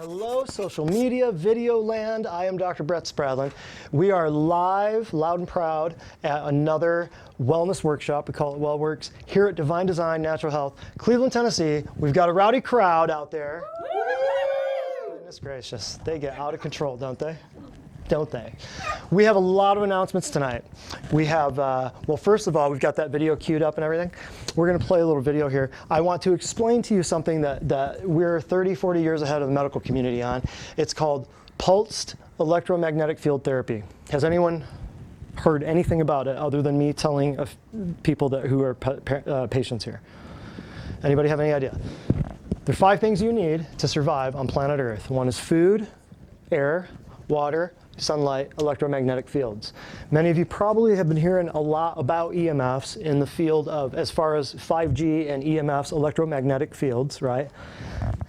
Hello, social media, video land. I am Dr. Brett Spradlin. We are live, loud and proud, at another wellness workshop. We call it WellWorks, here at Divine Design Natural Health, Cleveland, Tennessee. We've got a rowdy crowd out there. Goodness gracious, they get out of control, don't they? Don't they? We have a lot of announcements tonight. We have, well, first of all, we've got that video queued up and everything. We're going to play a little video here. I want to explain to you something that we're 30, 40 years ahead of the medical community on. It's called pulsed electromagnetic field therapy. Has anyone heard anything about it other than me telling people who are patients here? Anybody have any idea? There are 5 things you need to survive on planet Earth. One is food, air, water, sunlight, electromagnetic fields. Many of you probably have been hearing a lot about EMFs in the field of, as far as 5G and EMFs, electromagnetic fields, right?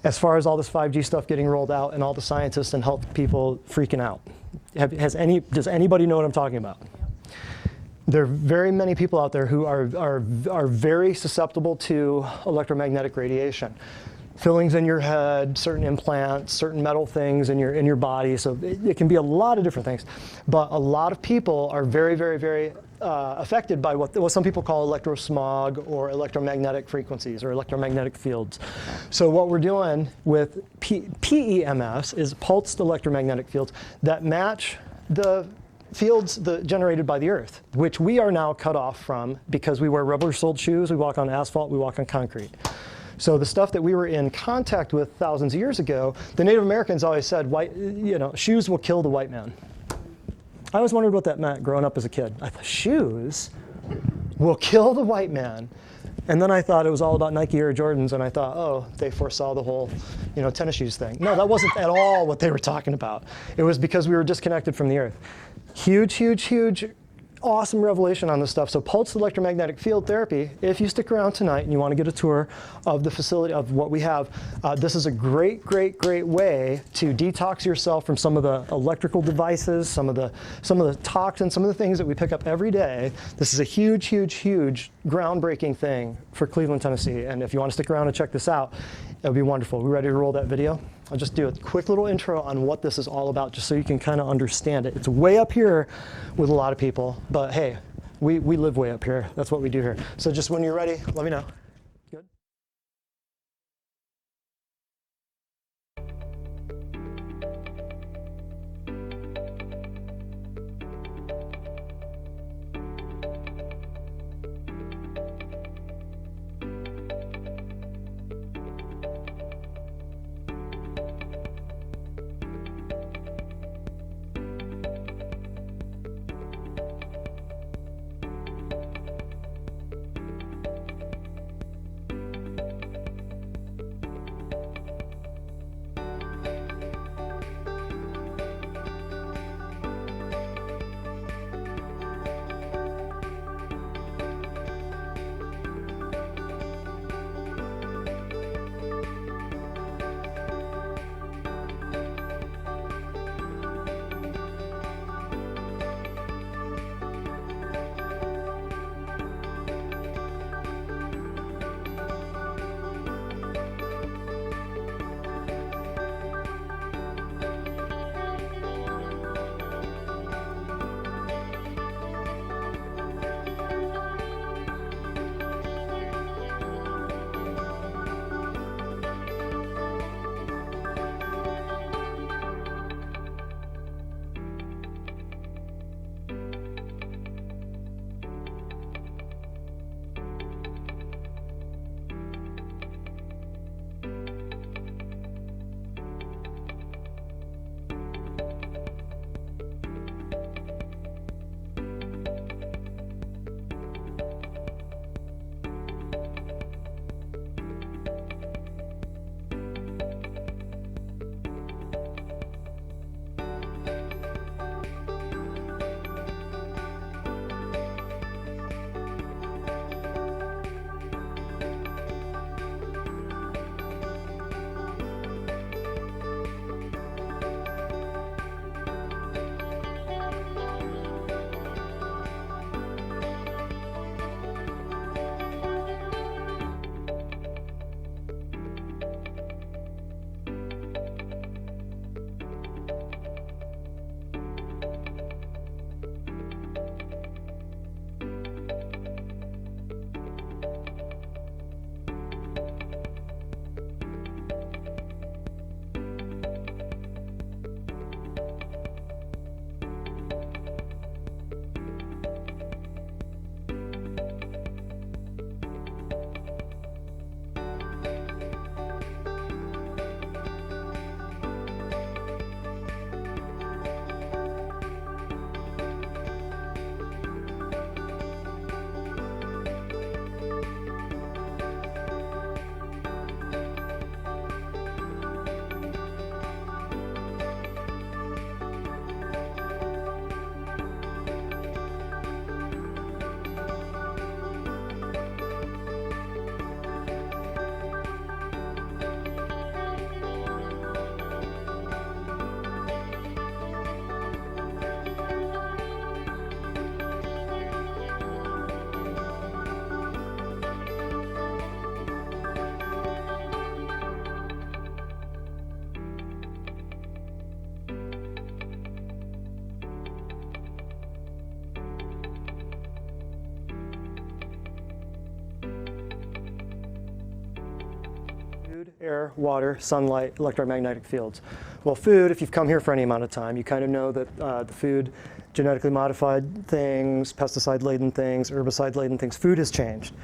As far as all this 5G stuff getting rolled out and all the scientists and health people freaking out. Does anybody know what I'm talking about? There are very many people out there who are very susceptible to electromagnetic radiation. Fillings in your head, certain implants, certain metal things in your body. So it can be a lot of different things. But a lot of people are very, very, very affected by what some people call electrosmog or electromagnetic frequencies or electromagnetic fields. So what we're doing with PEMFs is pulsed electromagnetic fields that match the fields generated by the Earth, which we are now cut off from because we wear rubber-soled shoes, we walk on asphalt, we walk on concrete. So the stuff that we were in contact with thousands of years ago, the Native Americans always said, shoes will kill the white man. I always wondered what that meant growing up as a kid. I thought, shoes will kill the white man. And then I thought it was all about Nike Air Jordans, and I thought, oh, they foresaw the whole, tennis shoes thing. No, that wasn't at all what they were talking about. It was because we were disconnected from the Earth. Huge, huge, huge, awesome revelation on this stuff. So pulsed electromagnetic field therapy, if you stick around tonight and you want to get a tour of the facility, of what we have, this is a great, great, great way to detox yourself from some of the electrical devices, some of the toxins, some of the things that we pick up every day. This is a huge, huge, huge groundbreaking thing for Cleveland, Tennessee. And if you want to stick around and check this out, it would be wonderful. We ready to roll that video? I'll just do a quick little intro on what this is all about, just so you can kind of understand it. It's way up here with a lot of people, but hey, we live way up here. That's what we do here. So just when you're ready, let me know. Good? air, water, sunlight, electromagnetic fields. Well, food, if you've come here for any amount of time, you kind of know that the food, genetically modified things, pesticide-laden things, herbicide-laden things, food has changed.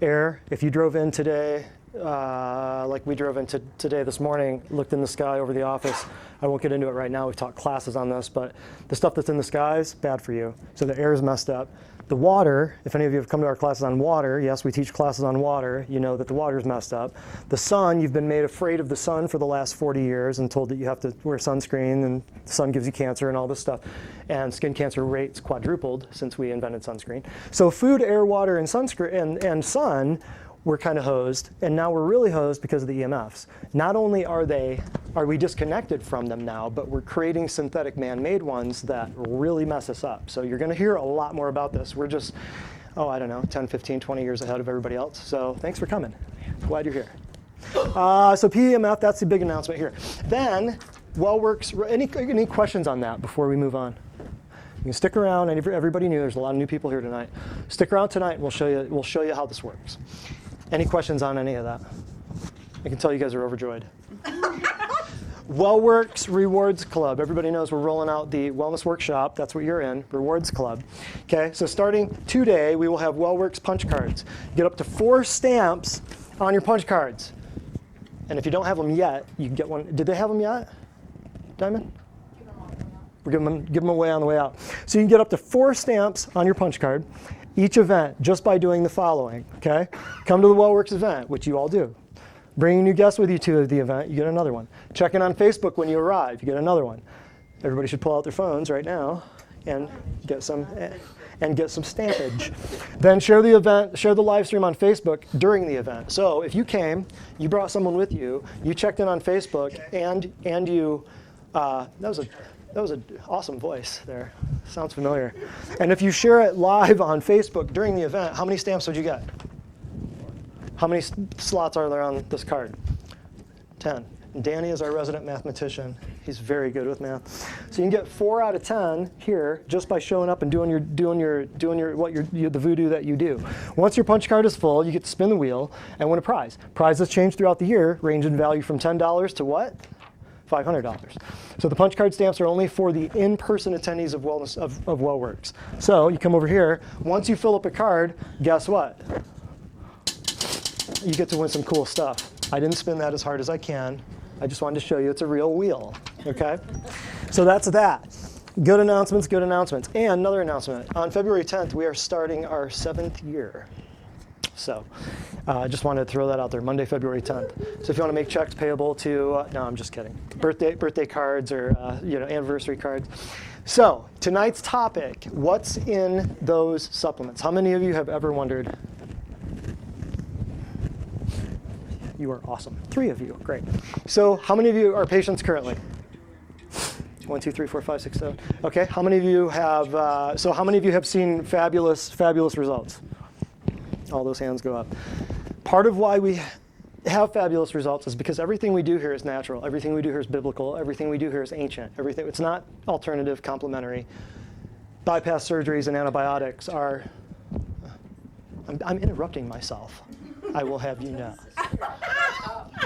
Air, if you drove in today, like we drove into today this morning, looked in the sky over the office. I won't get into it right now. We've taught classes on this, but the stuff that's in the sky is bad for you. So the air is messed up. The water, if any of you have come to our classes on water, yes, we teach classes on water, you know that the water is messed up. The sun, you've been made afraid of the sun for the last 40 years and told that you have to wear sunscreen and the sun gives you cancer and all this stuff. And skin cancer rates quadrupled since we invented sunscreen. So food, air, water, and sunscreen and sun, we're kind of hosed, and now we're really hosed because of the EMFs. Not only are we disconnected from them now, but we're creating synthetic man-made ones that really mess us up. So you're gonna hear a lot more about this. We're just, I don't know, 10, 15, 20 years ahead of everybody else. So thanks for coming. Glad you're here. So PEMF, that's the big announcement here. Then, WellWorks, any questions on that before we move on? You can stick around, and everybody knew there's a lot of new people here tonight. Stick around tonight, and we'll show you how this works. Any questions on any of that? I can tell you guys are overjoyed. WellWorks Rewards Club. Everybody knows we're rolling out the Wellness Workshop. That's what you're in, Rewards Club. Okay, so starting today, we will have WellWorks punch cards. You get up to 4 stamps on your punch cards. And if you don't have them yet, you can get one. Did they have them yet, Diamond? We're giving them away on the way out. So you can get up to 4 stamps on your punch card each event just by doing the following, okay? Come to the WellWorks event, which you all do. Bring a new guest with you to the event, you get another one. Check in on Facebook when you arrive, you get another one. Everybody should pull out their phones right now and get some stampage. Then share the event, share the live stream on Facebook during the event. So if you came, you brought someone with you, you checked in on Facebook, and you, that was an awesome voice there. Sounds familiar. And if you share it live on Facebook during the event, how many stamps would you get? How many slots are there on this card? 10. And Danny is our resident mathematician. He's very good with math. So you can get 4 out of 10 here just by showing up and doing the voodoo that you do. Once your punch card is full, you get to spin the wheel and win a prize. Prizes change throughout the year, range in value from $10 to what? $500. So the punch card stamps are only for the in-person attendees of WellWorks. So you come over here, once you fill up a card, guess what? You get to win some cool stuff. I didn't spin that as hard as I can. I just wanted to show you it's a real wheel, okay? So that's that. Good announcements, good announcements. And another announcement. On February 10th, we are starting our 7th year. So I just wanted to throw that out there, Monday, February 10th. So if you want to make checks payable to, no, I'm just kidding, birthday cards or anniversary cards. So tonight's topic, what's in those supplements? How many of you have ever wondered? You are awesome. 3 of you, great. So how many of you are patients currently? 1, 2, 3, 4, 5, 6, 7. Okay, how many of you have, how many of you have seen fabulous results? All those hands go up. Part of why we have fabulous results is because everything we do here is natural. Everything we do here is biblical. Everything we do here is ancient. It's not alternative, complementary. Bypass surgeries and antibiotics are, I'm interrupting myself. I will have you know.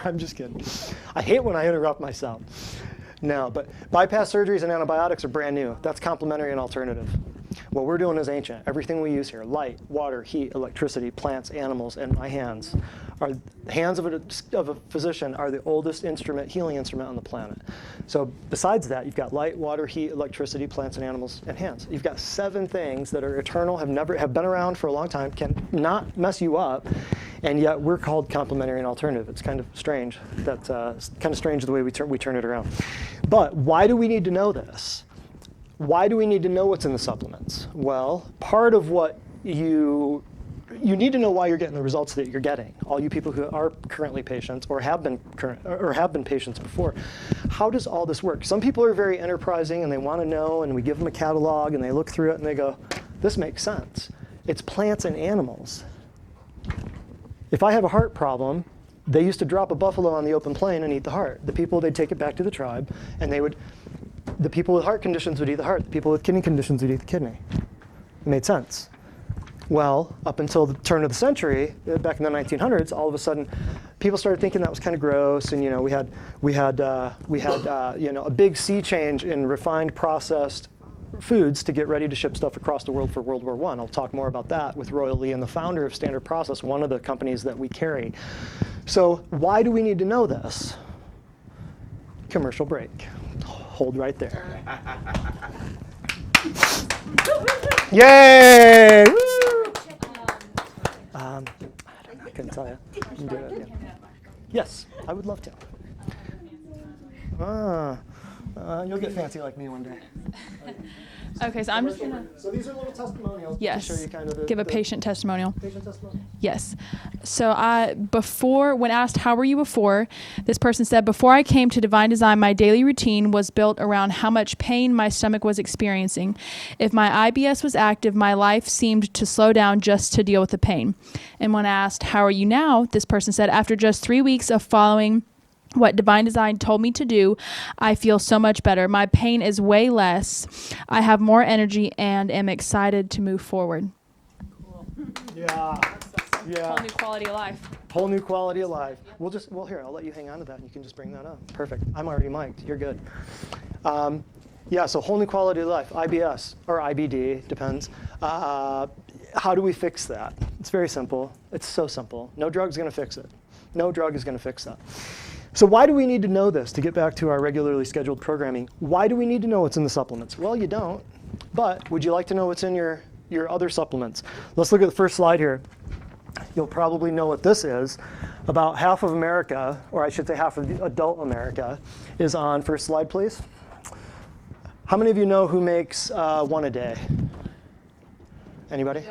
I'm just kidding. I hate when I interrupt myself. No, but bypass surgeries and antibiotics are brand new. That's complementary and alternative. What we're doing is ancient. Everything we use here, light, water, heat, electricity, plants, animals, and my hands, are the hands of a physician are the oldest healing instrument on the planet. So besides that, you've got light, water, heat, electricity, plants, and animals, and hands. You've got 7 things that are eternal, have been around for a long time, can not mess you up, and yet we're called complementary and alternative. It's kind of strange. That's kind of strange the way we turn it around. But why do we need to know this? Why do we need to know what's in the supplements? Well, part of what you need to know why you're getting the results that you're getting. All you people who are currently patients or have been patients before. How does all this work? Some people are very enterprising and they want to know, and we give them a catalog and they look through it and they go, this makes sense. It's plants and animals. If I have a heart problem, they used to drop a buffalo on the open plain and eat the heart. The people, they'd take it back to the tribe and the people with heart conditions would eat the heart. The people with kidney conditions would eat the kidney. It made sense. Well, up until the turn of the century, back in the 1900s, all of a sudden, people started thinking that was kind of gross, and we had a big sea change in refined, processed foods to get ready to ship stuff across the world for World War I. I'll talk more about that with Royal Lee and the founder of Standard Process, one of the companies that we carry. So why do we need to know this? Commercial break. Hold right there. Yay! Woo! I couldn't tell you. You can do it. Yeah. Yes, I would love to. You'll get fancy like me one day. Okay, so I'm just gonna. So these are little testimonials. Yes. To show you kind of Give a patient testimonial. Patient testimonial. Yes. So when asked how were you before, this person said, before I came to Divine Design, my daily routine was built around how much pain my stomach was experiencing. If my IBS was active, my life seemed to slow down just to deal with the pain. And when asked how are you now, this person said, after just 3 weeks of following what Divine Design told me to do, I feel so much better. My pain is way less. I have more energy and am excited to move forward. Cool. Yeah. Yeah. Whole new quality of life. Whole new quality of life. Here, I'll let you hang on to that and you can just bring that up. Perfect. I'm already mic'd. You're good. So whole new quality of life, IBS, or IBD, depends. How do we fix that? It's very simple. It's so simple. No drug's going to fix it. No drug is going to fix that. So why do we need to know this? To get back to our regularly scheduled programming, why do we need to know what's in the supplements? Well, you don't, but would you like to know what's in your other supplements? Let's look at the first slide here. You'll probably know what this is. About half of America, or I should say half of adult America, is on, first slide please. How many of you know who makes one a day? Anybody?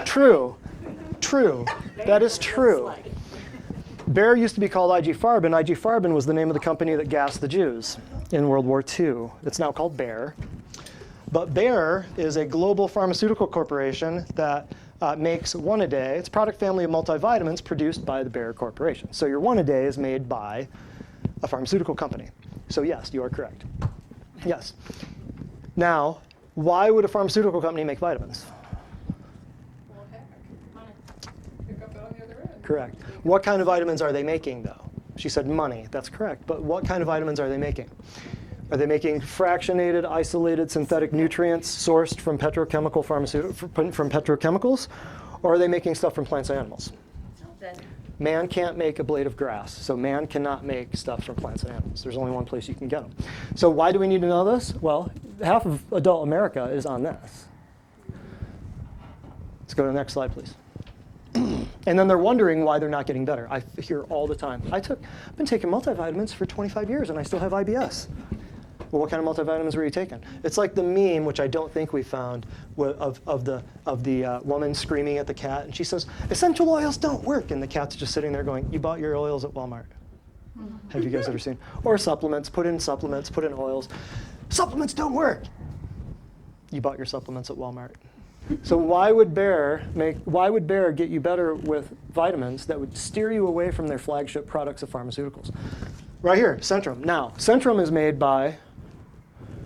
True. That is true. Bayer used to be called IG Farben. IG Farben was the name of the company that gassed the Jews in World War II. It's now called Bayer. But Bayer is a global pharmaceutical corporation that makes one a day. It's a product family of multivitamins produced by the Bayer Corporation. So your one a day is made by a pharmaceutical company. So yes, you are correct. Yes. Now, why would a pharmaceutical company make vitamins? Correct. What kind of vitamins are they making, though? She said money. That's correct. But what kind of vitamins are they making? Are they making fractionated, isolated, synthetic nutrients sourced from from petrochemicals? Or are they making stuff from plants and animals? Man can't make a blade of grass, so man cannot make stuff from plants and animals. There's only one place you can get them. So why do we need to know this? Well, half of adult America is on this. Let's go to the next slide, please. And then they're wondering why they're not getting better. I hear all the time. I've been taking multivitamins for 25 years and I still have IBS. Well, what kind of multivitamins were you taking? It's like the meme, which I don't think we found, of the woman screaming at the cat, and she says, "Essential oils don't work," and the cat's just sitting there going, "You bought your oils at Walmart." Have you guys ever seen? Or supplements, put in oils. Supplements don't work. You bought your supplements at Walmart. So why would Bayer get you better with vitamins that would steer you away from their flagship products of pharmaceuticals? Right here, Centrum. Now, Centrum is made by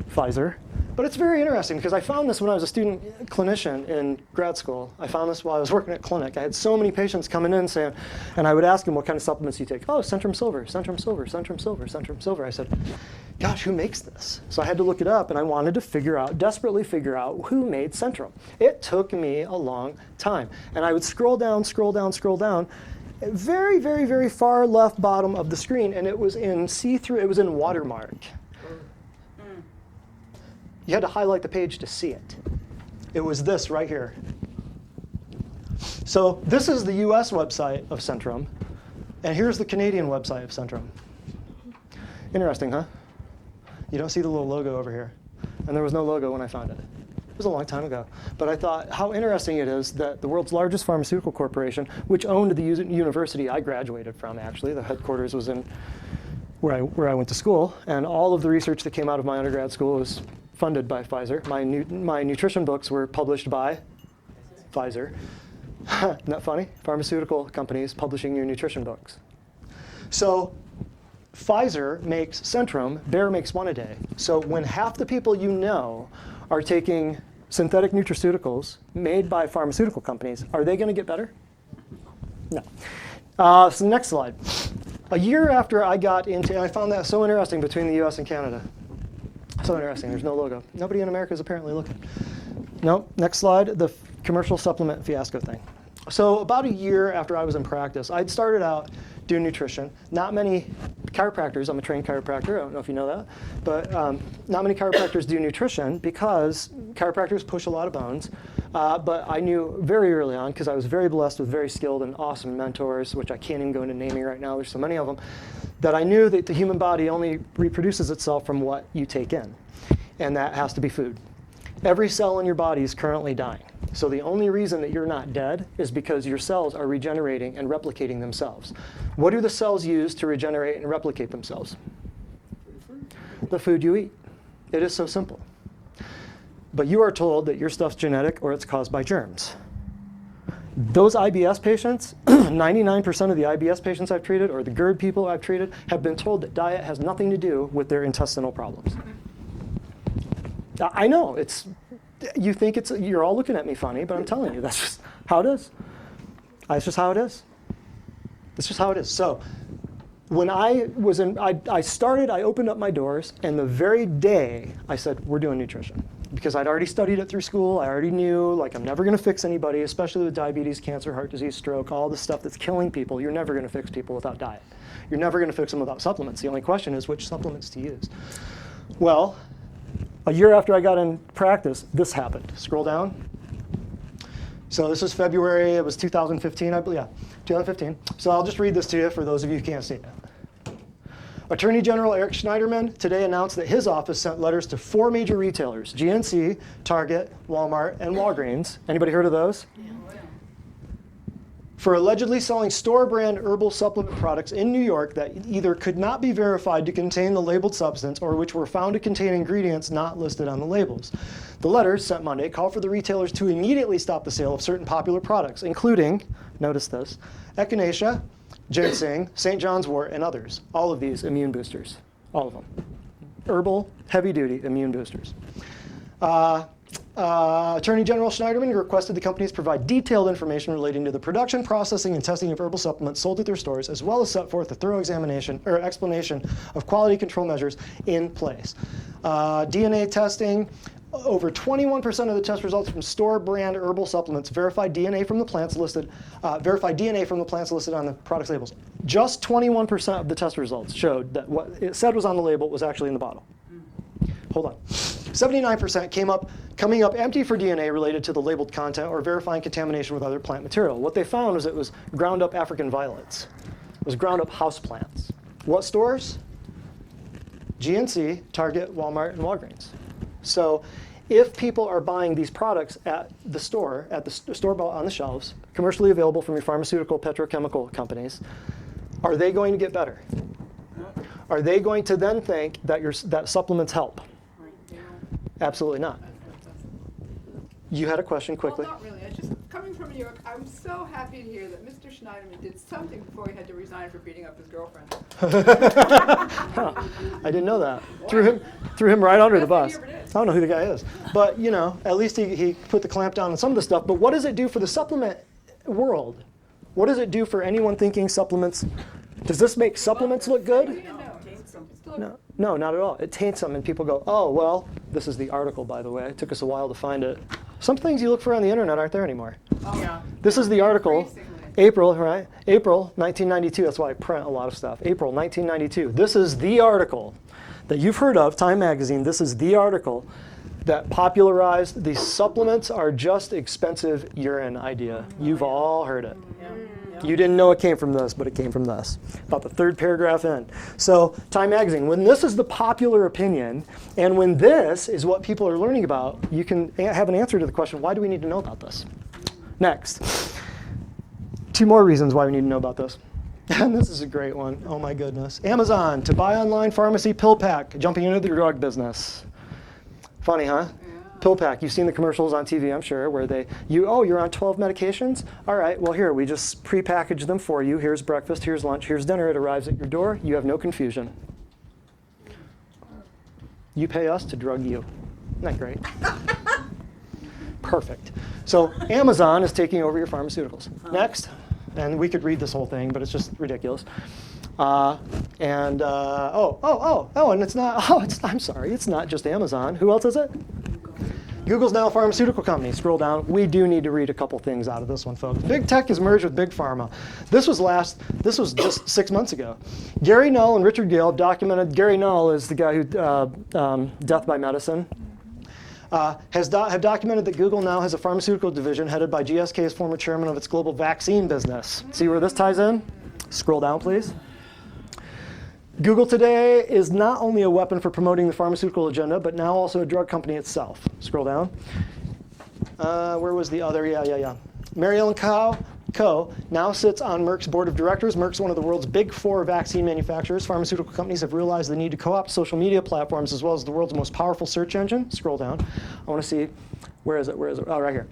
Pfizer, but it's very interesting because I found this when I was a student clinician in grad school. I found this while I was working at clinic. I had so many patients coming in saying, and I would ask them, what kind of supplements do you take? Oh, Centrum Silver, Centrum Silver, Centrum Silver, Centrum Silver. I said, gosh, who makes this? So I had to look it up, and I wanted to desperately figure out who made Centrum. It took me a long time. And I would scroll down, very, very, very far left bottom of the screen, and it was in see-through, it was in watermark. You had to highlight the page to see it. It was this right here. So this is the US website of Centrum, and here's the Canadian website of Centrum. Interesting, huh? You don't see the little logo over here. And there was no logo when I found it. It was a long time ago. But I thought how interesting it is that the world's largest pharmaceutical corporation, which owned the university I graduated from, actually, the headquarters was in where I went to school, and all of the research that came out of my undergrad school was funded by Pfizer. My nutrition books were published by Pfizer. Isn't that funny? Pharmaceutical companies publishing your nutrition books. So Pfizer makes Centrum, Bayer makes one a day. So when half the people you know are taking synthetic nutraceuticals made by pharmaceutical companies, are they going to get better? No. So next slide. A year after I got into, and I found that so interesting between the US and Canada. So interesting, there's no logo. Nobody in America is apparently looking. No, next slide, the commercial supplement fiasco thing. So about a year after I was in practice, I'd started out doing nutrition. Not many chiropractors, I'm a trained chiropractor, I don't know if you know that, but not many chiropractors do nutrition because chiropractors push a lot of bones. But I knew very early on, because I was very blessed with very skilled and awesome mentors, which I can't even go into naming right now, there's so many of them, that I knew that the human body only reproduces itself from what you take in, and that has to be food. Every cell in your body is currently dying. So the only reason that you're not dead is because your cells are regenerating and replicating themselves. What do the cells use to regenerate and replicate themselves? The food you eat. It is so simple. But you are told that your stuff's genetic or it's caused by germs. Those IBS patients, 99% of the IBS patients I've treated, or the GERD people I've treated, have been told that diet has nothing to do with their intestinal problems. I know, you think you're all looking at me funny, but I'm telling you, that's just how it is. It's just how it is. It's just how it is. So when I was I opened up my doors, and the very day I said, we're doing nutrition. Because I'd already studied it through school, I already knew, like, I'm never gonna fix anybody, especially with diabetes, cancer, heart disease, stroke, all the stuff that's killing people. You're never gonna fix people without diet. You're never gonna fix them without supplements. The only question is which supplements to use. Well, a year after I got in practice, this happened. Scroll down. So this was February, it was 2015, I believe, yeah, 2015. So I'll just read this to you for those of you who can't see it. Attorney General Eric Schneiderman today announced that his office sent letters to 4 major retailers, GNC, Target, Walmart, and Walgreens. Anybody heard of those? Yeah. For allegedly selling store-brand herbal supplement products in New York that either could not be verified to contain the labeled substance or which were found to contain ingredients not listed on the labels. The letters, sent Monday, call for the retailers to immediately stop the sale of certain popular products, including, notice this, echinacea, ginseng, St. John's wort, and others. All of these immune boosters, all of them. Herbal, heavy-duty immune boosters. Attorney General Schneiderman requested the companies provide detailed information relating to the production, processing, and testing of herbal supplements sold at their stores, as well as set forth a thorough examination or explanation of quality control measures in place. DNA testing. Over 21% of the test results from store brand herbal supplements verified DNA from the plants listed on the product's labels. Just 21% of the test results showed that what it said was on the label was actually in the bottle. Hold on. 79% coming up empty for DNA related to the labeled content or verifying contamination with other plant material. What they found was it was ground up African violets. It was ground up house plants. What stores? GNC, Target, Walmart, and Walgreens. So if people are buying these products at the store bought on the shelves, commercially available from your pharmaceutical petrochemical companies, are they going to get better? Are they going to then think that supplements help? Absolutely not. You had a question quickly. Well, not really. It's just coming from New York, I'm so happy to hear that Mr. Schneiderman did something before he had to resign for beating up his girlfriend. I didn't know that. Threw him right under the bus. I don't know who the guy is. But, at least he put the clamp down on some of the stuff. But what does it do for the supplement world? What does it do for anyone thinking supplements? Does this make supplements look good? No, not at all. It taints them, and people go, oh, well, this is the article, by the way. It took us a while to find it. Some things you look for on the internet aren't there anymore. Oh, yeah. This is the article. April, right? April 1992. That's why I print a lot of stuff. April 1992. This is the article that you've heard of, Time Magazine. This is the article that popularized the supplements are just expensive urine idea. You've all heard it. You didn't know it came from this, but it came from this. About the third paragraph in. So Time Magazine, when this is the popular opinion, and when this is what people are learning about, you can have an answer to the question, why do we need to know about this? Next. 2 more reasons why we need to know about this. And this is a great one. Oh my goodness. Amazon to buy online pharmacy pill pack, jumping into the drug business. Funny, huh? Pill pack. You've seen the commercials on TV, I'm sure, where you're on 12 medications? All right, well here, we just pre-package them for you. Here's breakfast, here's lunch, here's dinner. It arrives at your door. You have no confusion. You pay us to drug you. Isn't that great? Perfect. So Amazon is taking over your pharmaceuticals. Next. And we could read this whole thing, but it's just ridiculous. And it's not, I'm sorry, it's not just Amazon. Who else is it? Google's now a pharmaceutical company. Scroll down. We do need to read a couple things out of this one, folks. Big tech has merged with big pharma. This was just 6 months ago. Gary Null and Richard Gale have documented. Gary Null is the guy who Death by Medicine. Have documented that Google now has a pharmaceutical division headed by GSK's former chairman of its global vaccine business. See where this ties in? Scroll down, please. Google today is not only a weapon for promoting the pharmaceutical agenda, but now also a drug company itself. Scroll down. Where was the other? Yeah. Mary Ellen Co. now sits on Merck's board of directors. Merck's one of the world's big 4 vaccine manufacturers. Pharmaceutical companies have realized the need to co-opt social media platforms as well as the world's most powerful search engine. Scroll down. I want to see, where is it? Oh, right here.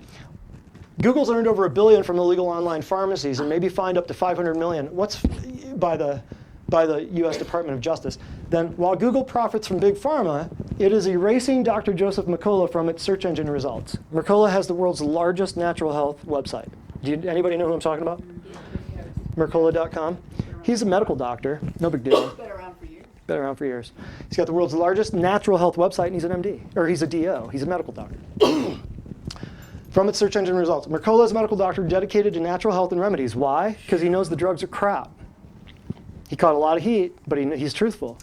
Google's earned over $1 billion from illegal online pharmacies and maybe fined up to $500 million. What's by the U.S. Department of Justice. Then, while Google profits from big pharma, it is erasing Dr. Joseph Mercola from its search engine results. Mercola has the world's largest natural health website. Anybody know who I'm talking about? Mercola.com. He's a medical doctor. No big deal. Been around for years. Been around for years. He's got the world's largest natural health website, and he's an MD. Or he's a DO. He's a medical doctor. From its search engine results. Mercola is a medical doctor dedicated to natural health and remedies. Why? Because he knows the drugs are crap. He caught a lot of heat, but he's truthful.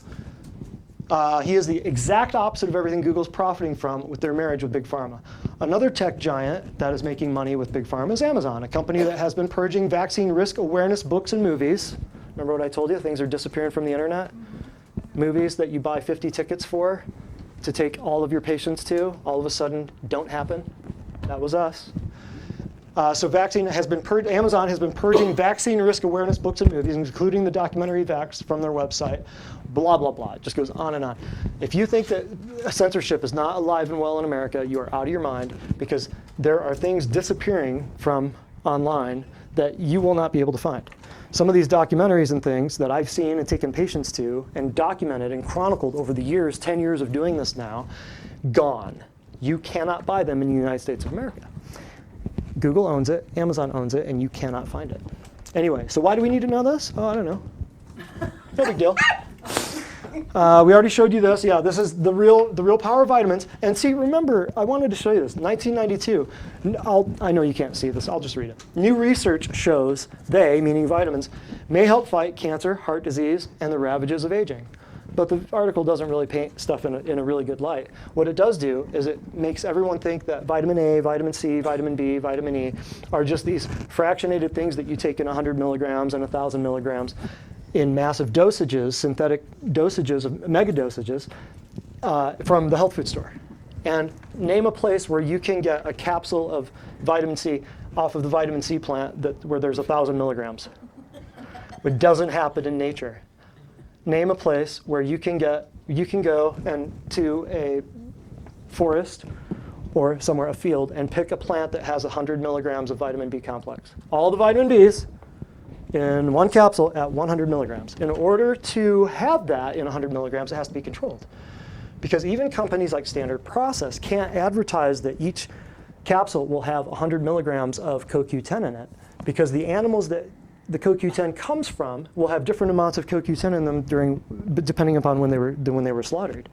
He is the exact opposite of everything Google's profiting from with their marriage with Big Pharma. Another tech giant that is making money with Big Pharma is Amazon, a company that has been purging vaccine risk awareness books and movies. Remember what I told you? Things are disappearing from the internet. Movies that you buy 50 tickets for to take all of your patients to, all of a sudden don't happen. That was us. So Amazon has been purging vaccine risk awareness books and movies, including the documentary Vax from their website, blah, blah, blah. It just goes on and on. If you think that censorship is not alive and well in America, you are out of your mind, because there are things disappearing from online that you will not be able to find. Some of these documentaries and things that I've seen and taken patients to and documented and chronicled over the years, 10 years of doing this now, gone. You cannot buy them in the United States of America. Google owns it, Amazon owns it, and you cannot find it. Anyway, so why do we need to know this? Oh, I don't know. No big deal. We already showed you this. Yeah, this is the real power of vitamins. And see, remember, I wanted to show you this. 1992. I know you can't see this. I'll just read it. New research shows they, meaning vitamins, may help fight cancer, heart disease, and the ravages of aging. But the article doesn't really paint stuff in a really good light. What it does do is it makes everyone think that vitamin A, vitamin C, vitamin B, vitamin E are just these fractionated things that you take in 100 milligrams and 1,000 milligrams in massive dosages, synthetic dosages, mega dosages, from the health food store. And name a place where you can get a capsule of vitamin C off of the vitamin C plant where there's 1,000 milligrams. It doesn't happen in nature. Name a place where you can go to a forest or somewhere, a field, and pick a plant that has 100 milligrams of vitamin B complex. All the vitamin Bs in one capsule at 100 milligrams. In order to have that in 100 milligrams, it has to be controlled. Because even companies like Standard Process can't advertise that each capsule will have 100 milligrams of CoQ10 in it, because the animals that the CoQ10 comes from will have different amounts of CoQ10 in them depending upon when they were slaughtered.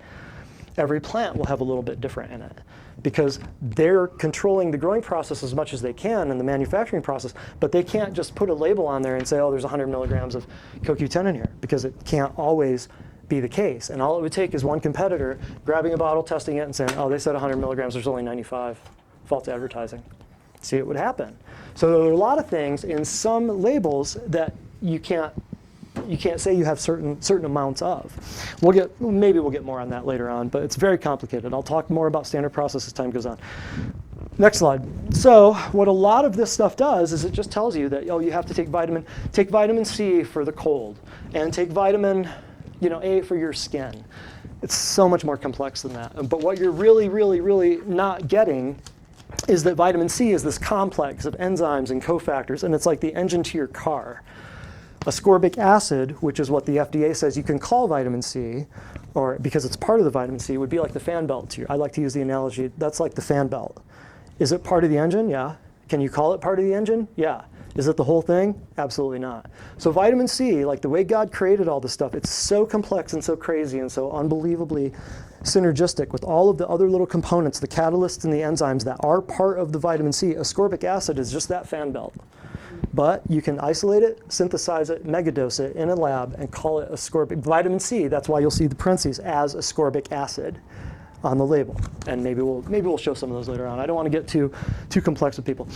Every plant will have a little bit different in it, because they're controlling the growing process as much as they can and the manufacturing process, but they can't just put a label on there and say, oh, there's 100 milligrams of CoQ10 in here, because it can't always be the case. And all it would take is one competitor grabbing a bottle, testing it, and saying, oh, they said 100 milligrams, there's only 95. False advertising. See, it would happen. So there are a lot of things in some labels that you can't say you have certain amounts of. Maybe we'll get more on that later on, but it's very complicated. I'll talk more about Standard Process as time goes on. Next slide. So what a lot of this stuff does is it just tells you that, oh, you have to take vitamin C for the cold, and take vitamin A for your skin. It's so much more complex than that. But what you're really, really, really not getting is that vitamin C is this complex of enzymes and cofactors, and it's like the engine to your car. Ascorbic acid, which is what the FDA says you can call vitamin C, or because it's part of the vitamin C, would be like the fan belt to you. I like to use the analogy, that's like the fan belt. Is it part of the engine? Yeah. Can you call it part of the engine? Yeah. Is it the whole thing? Absolutely not. So vitamin C, like the way God created all this stuff, it's so complex and so crazy and so unbelievably synergistic with all of the other little components, the catalysts and the enzymes that are part of the vitamin C. Ascorbic acid is just that fan belt. But you can isolate it, synthesize it, megadose it in a lab and call it ascorbic. Vitamin C, that's why you'll see the parentheses as ascorbic acid on the label. And maybe we'll show some of those later on. I don't want to get too complex with people.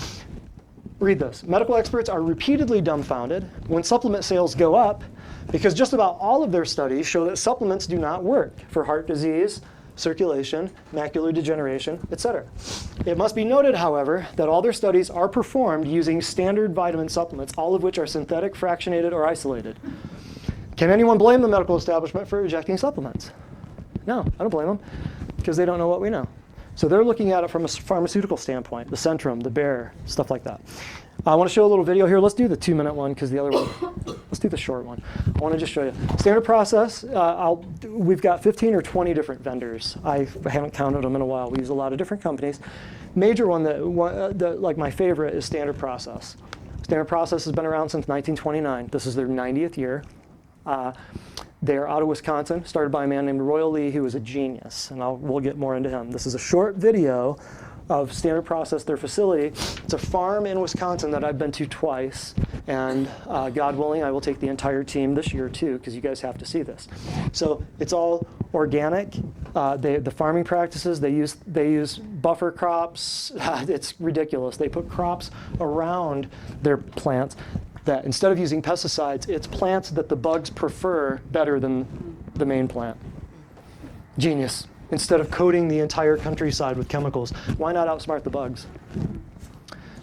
Read this. Medical experts are repeatedly dumbfounded when supplement sales go up because just about all of their studies show that supplements do not work for heart disease, circulation, macular degeneration, etc. It must be noted, however, that all their studies are performed using standard vitamin supplements, all of which are synthetic, fractionated, or isolated. Can anyone blame the medical establishment for rejecting supplements? No, I don't blame them because they don't know what we know. So they're looking at it from a pharmaceutical standpoint, the Centrum, the Bayer, stuff like that. I want to show a little video here. Let's do the 2-minute one because the other one, let's do the short one. I want to just show you. Standard process, we've got 15 or 20 different vendors. I haven't counted them in a while. We use a lot of different companies. Major one that like my favorite is Standard Process. Standard Process has been around since 1929. This is their 90th year. They're out of Wisconsin, started by a man named Royal Lee, who was a genius, and we'll get more into him. This is a short video of Standard Process, their facility. It's a farm in Wisconsin that I've been to twice, and God willing, I will take the entire team this year too, because you guys have to see this. So it's all organic. The farming practices, they use buffer crops. It's ridiculous. They put crops around their plants that instead of using pesticides, it's plants that the bugs prefer better than the main plant. Genius. Instead of coating the entire countryside with chemicals, why not outsmart the bugs?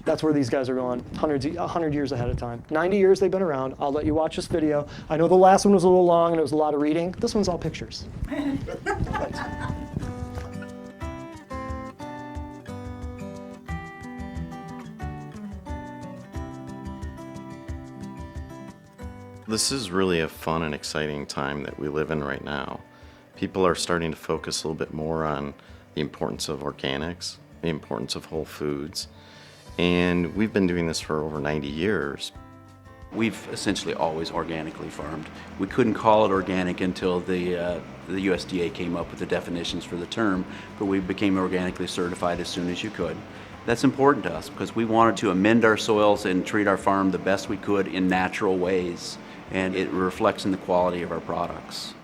That's where these guys are going, 100 years ahead of time. 90 years they've been around. I'll let you watch this video. I know the last one was a little long and it was a lot of reading. This one's all pictures. Thanks. This is really a fun and exciting time that we live in right now. People are starting to focus a little bit more on the importance of organics, the importance of whole foods, and we've been doing this for over 90 years. We've essentially always organically farmed. We couldn't call it organic until the USDA came up with the definitions for the term, but we became organically certified as soon as you could. That's important to us because we wanted to amend our soils and treat our farm the best we could in natural ways, and it reflects in the quality of our products.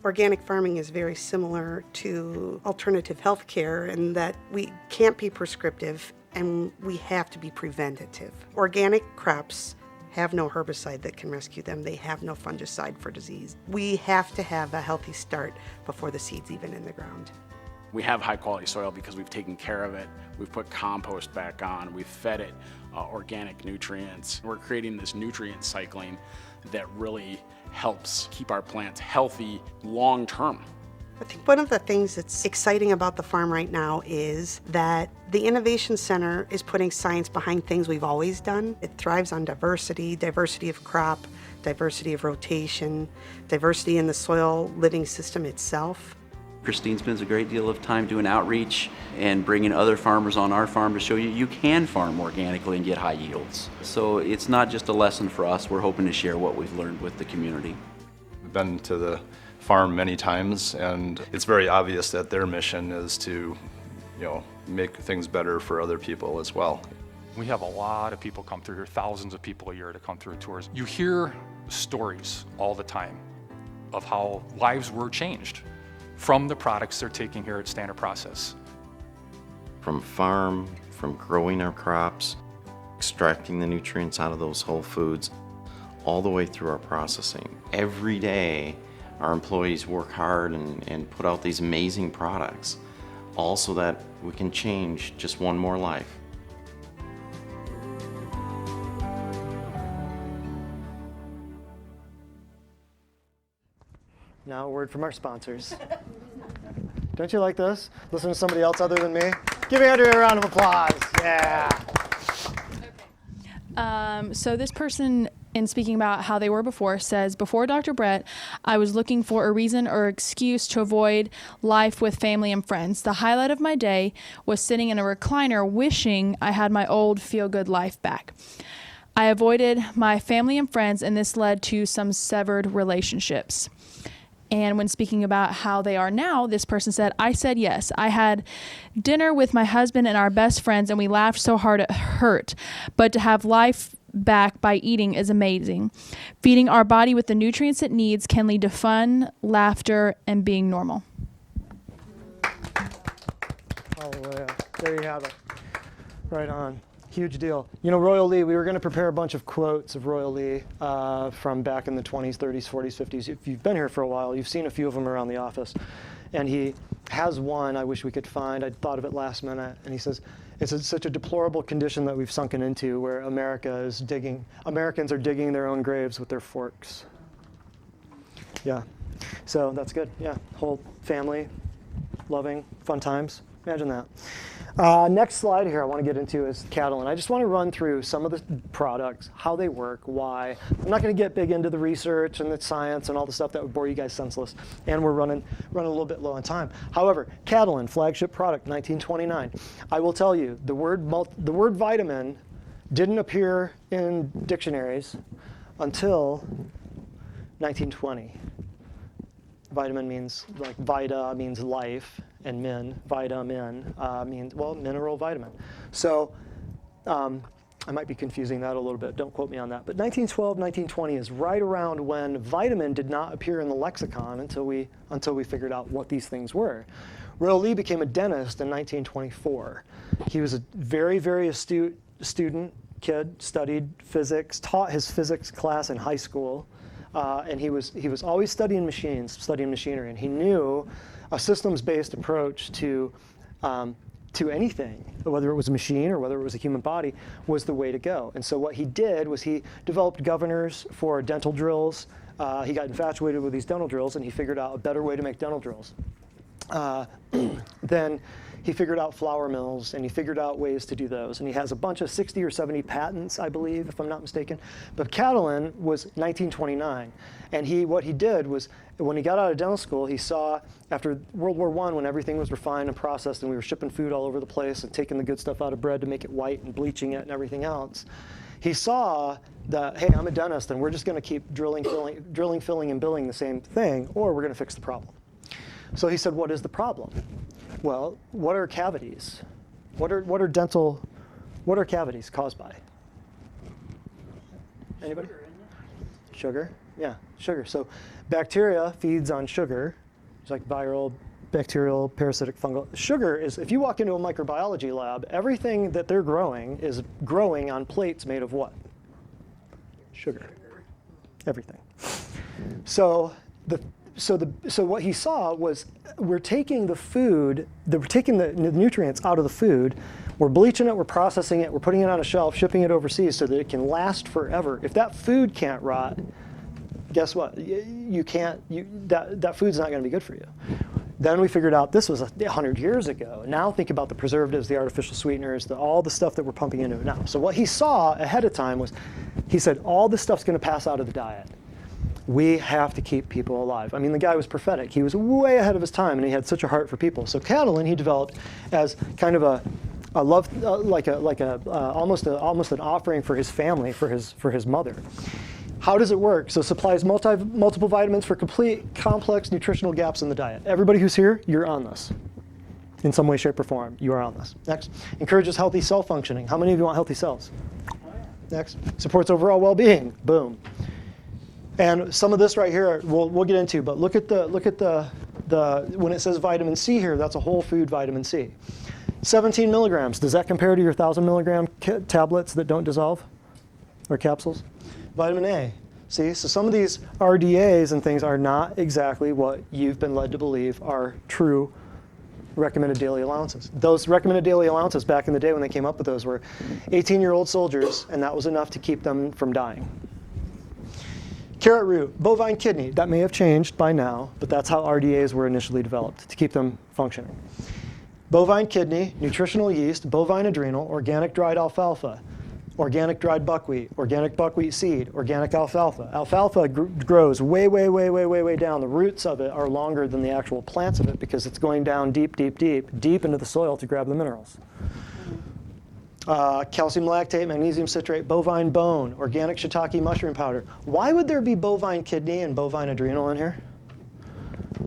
Organic farming is very similar to alternative health care in that we can't be prescriptive and we have to be preventative. Organic crops have no herbicide that can rescue them. They have no fungicide for disease. We have to have a healthy start before the seed's even in the ground. We have high quality soil because we've taken care of it. We've put compost back on. We've fed it organic nutrients. We're creating this nutrient cycling that really helps keep our plants healthy long term. I think one of the things that's exciting about the farm right now is that the Innovation Center is putting science behind things we've always done. It thrives on diversity of crop, diversity of rotation, diversity in the soil living system itself. Christine spends a great deal of time doing outreach and bringing other farmers on our farm to show you can farm organically and get high yields. So it's not just a lesson for us, we're hoping to share what we've learned with the community. We've been to the farm many times and it's very obvious that their mission is to, make things better for other people as well. We have a lot of people come through here, thousands of people a year to come through tours. You hear stories all the time of how lives were changed from the products they're taking here at Standard Process. From farm, from growing our crops, extracting the nutrients out of those whole foods, all the way through our processing. Every day, our employees work hard and put out these amazing products, all so that we can change just one more life. Now a word from our sponsors. Don't you like this? Listen to somebody else other than me? Give Andrea a round of applause. Yeah. So this person, in speaking about how they were before, says, before Dr. Brett, I was looking for a reason or excuse to avoid life with family and friends. The highlight of my day was sitting in a recliner wishing I had my old feel-good life back. I avoided my family and friends, and this led to some severed relationships. And when speaking about how they are now, this person said, I said yes. I had dinner with my husband and our best friends, and we laughed so hard it hurt. But to have life back by eating is amazing. Feeding our body with the nutrients it needs can lead to fun, laughter, and being normal. Hallelujah. There you have it. Right on. Huge deal. You know, Royal Lee, we were going to prepare a bunch of quotes of Royal Lee from back in the 20s, 30s, 40s, 50s. If you've been here for a while, you've seen a few of them around the office. And he has one I wish we could find. I thought of it last minute. And he says, such a deplorable condition that we've sunken into where Americans are digging their own graves with their forks. Yeah. So that's good. Yeah. Whole family, loving, fun times. Imagine that. Next slide here I want to get into is Catalin. I just want to run through some of the products, how they work, why. I'm not going to get big into the research and the science and all the stuff that would bore you guys senseless. And we're running a little bit low on time. However, Catalin, flagship product, 1929. I will tell you, the word vitamin didn't appear in dictionaries until 1920. Vitamin means, like vita means life, and vitamin means, well, mineral vitamin. So I might be confusing that a little bit. Don't quote me on that. But 1912, 1920 is right around when vitamin did not appear in the lexicon until we figured out what these things were. Royal Lee became a dentist in 1924. He was a very, very astute kid, studied physics, taught his physics class in high school. And he was always studying machines, studying machinery, and he knew a systems-based approach to anything, whether it was a machine or whether it was a human body, was the way to go. And so what he did was he developed governors for dental drills. He got infatuated with these dental drills, and he figured out a better way to make dental drills. Then he figured out flour mills, and he figured out ways to do those. And he has a bunch of 60 or 70 patents, I believe, if I'm not mistaken. But Catalin was 1929. And what he did was, when he got out of dental school, he saw, after World War I, when everything was refined and processed, and we were shipping food all over the place and taking the good stuff out of bread to make it white and bleaching it and everything else, he saw that, hey, I'm a dentist, and we're just going to keep drilling, filling, and billing the same thing, or we're going to fix the problem. So he said, what is the problem? Well, what are cavities? What are cavities caused by? Anybody? Sugar? Yeah, sugar. So bacteria feeds on sugar. It's like viral, bacterial, parasitic, fungal. Sugar is, if you walk into a microbiology lab, everything that they're growing is growing on plates made of what? Sugar. Everything. So what he saw was, we're taking the nutrients out of the food, we're bleaching it, we're processing it, we're putting it on a shelf, shipping it overseas so that it can last forever. If that food can't rot, guess what? That food's not going to be good for you. Then we figured out this was 100 years ago. Now think about the preservatives, the artificial sweeteners, all the stuff that we're pumping into it now. So what he saw ahead of time was, he said, all this stuff's going to pass out of the diet. We have to keep people alive. I mean, the guy was prophetic. He was way ahead of his time, and he had such a heart for people. So Catalin he developed as kind of a love, almost an offering for his family, for his mother. How does it work? So it supplies multiple vitamins for complete complex nutritional gaps in the diet. Everybody who's here, you're on this. In some way, shape, or form, you are on this. Next, encourages healthy cell functioning. How many of you want healthy cells? Next, supports overall well-being. Boom. And some of this right here we'll get into, but look at the when it says vitamin C here, that's a whole food vitamin C. 17 milligrams. Does that compare to your 1,000 milligram tablets that don't dissolve, or capsules? Vitamin A. See, so some of these RDAs and things are not exactly what you've been led to believe are true recommended daily allowances. Those recommended daily allowances back in the day when they came up with those were 18-year-old soldiers, and that was enough to keep them from dying. Carrot root, bovine kidney, that may have changed by now, but that's how RDAs were initially developed, to keep them functioning. Bovine kidney, nutritional yeast, bovine adrenal, organic dried alfalfa. organic dried buckwheat, organic buckwheat seed, organic alfalfa. Alfalfa grows way down. The roots of it are longer than the actual plants of it because it's going down deep into the soil to grab the minerals. Calcium lactate, magnesium citrate, bovine bone, organic shiitake mushroom powder. Why would there be bovine kidney and bovine adrenal in here?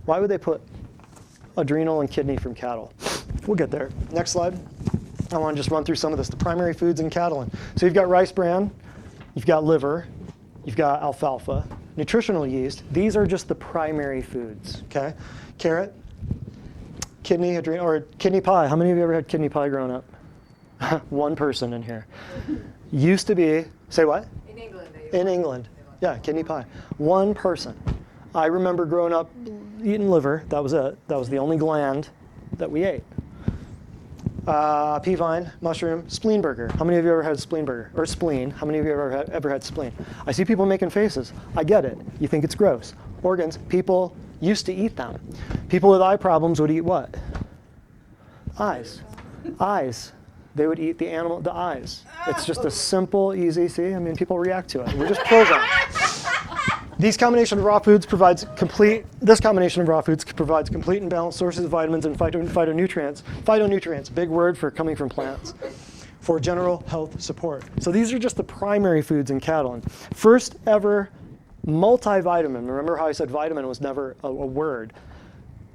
Why would they put adrenal and kidney from cattle? We'll get there. Next slide. I want to just run through some of this. The primary foods in cattle. So you've got rice bran, you've got liver, you've got alfalfa, nutritional yeast. These are just the primary foods, okay? Carrot, kidney, adrenal, or kidney pie. How many of you ever had kidney pie growing up? One person in here. Used to be, say what? In England. In England. Yeah, kidney pie. One person. I remember growing up eating liver. That was it. That was the only gland that we ate. Pea vine, mushroom, spleen burger. How many of you ever had spleen burger? Or spleen. How many of you ever had spleen? I see people making faces. I get it. You think it's gross. Organs, people used to eat them. People with eye problems would eat what? Eyes. Eyes. They would eat the eyes. It's just a simple, easy, see? I mean, people react to it. We're just programmed. This combination of raw foods provides complete and balanced sources of vitamins and phytonutrients. Phytonutrients, big word for coming from plants, for general health support. So these are just the primary foods in cattle. First ever multivitamin. Remember how I said vitamin was never a word.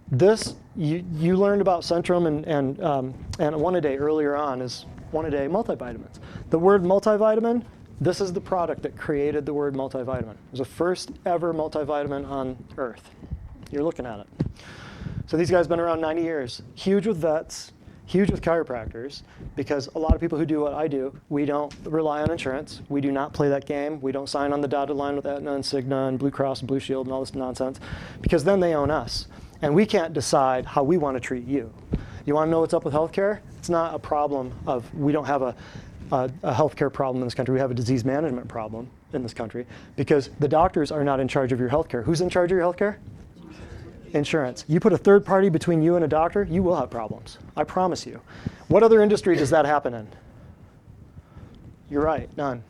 This, you learned about Centrum and One-A-Day earlier on is One-A-Day multivitamins. The word multivitamin, this is the product that created the word multivitamin. It was the first ever multivitamin on Earth. You're looking at it. So these guys have been around 90 years. Huge with vets, huge with chiropractors, because a lot of people who do what I do, we don't rely on insurance. We do not play that game. We don't sign on the dotted line with Aetna and Cigna and Blue Cross and Blue Shield and all this nonsense, because then they own us. And we can't decide how we want to treat you. You want to know what's up with healthcare? It's not a problem of, we don't have a healthcare problem in this country. We have a disease management problem in this country because the doctors are not in charge of your healthcare. Who's in charge of your healthcare? Insurance. You put a third party between you and a doctor, you will have problems. I promise you. What other industry does that happen in? You're right, none.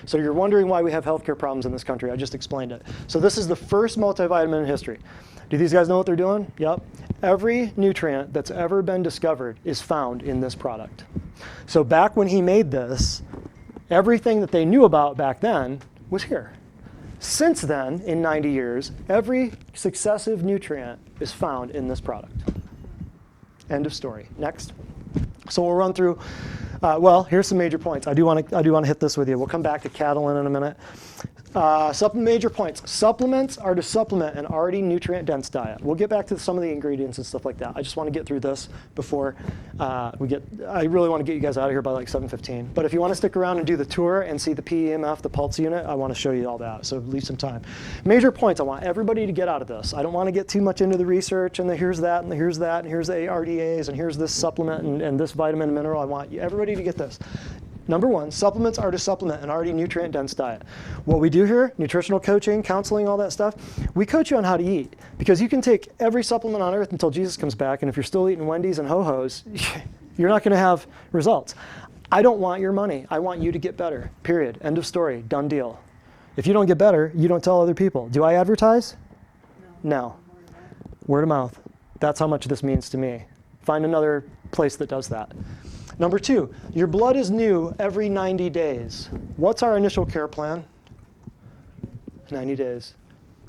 So you're wondering why we have healthcare problems in this country. I just explained it. So this is the first multivitamin in history. Do these guys know what they're doing? Yep. Every nutrient that's ever been discovered is found in this product. So back when he made this, everything that they knew about back then was here. Since then, in 90 years, every successive nutrient is found in this product. End of story. Next. So we'll run through, well, here's some major points. I do want to hit this with you. We'll come back to cattle in a minute. Major points. Supplements are to supplement an already nutrient-dense diet. We'll get back to some of the ingredients and stuff like that. I just want to get through this before I really want to get you guys out of here by like 7:15. But if you want to stick around and do the tour and see the PEMF, the pulse unit, I want to show you all that. So leave some time. Major points I want everybody to get out of this. I don't want to get too much into the research and the here's that and the here's that and here's the ARDAs and here's this supplement and this vitamin and mineral. I want everybody to get this. Number one, supplements are to supplement an already nutrient-dense diet. What we do here, nutritional coaching, counseling, all that stuff, we coach you on how to eat. Because you can take every supplement on earth until Jesus comes back, and if you're still eating Wendy's and Ho-Hos, you're not going to have results. I don't want your money. I want you to get better, period. End of story, done deal. If you don't get better, you don't tell other people. Do I advertise? No. Word of mouth. That's how much this means to me. Find another place that does that. Number two, your blood is new every 90 days. What's our initial care plan? 90 days,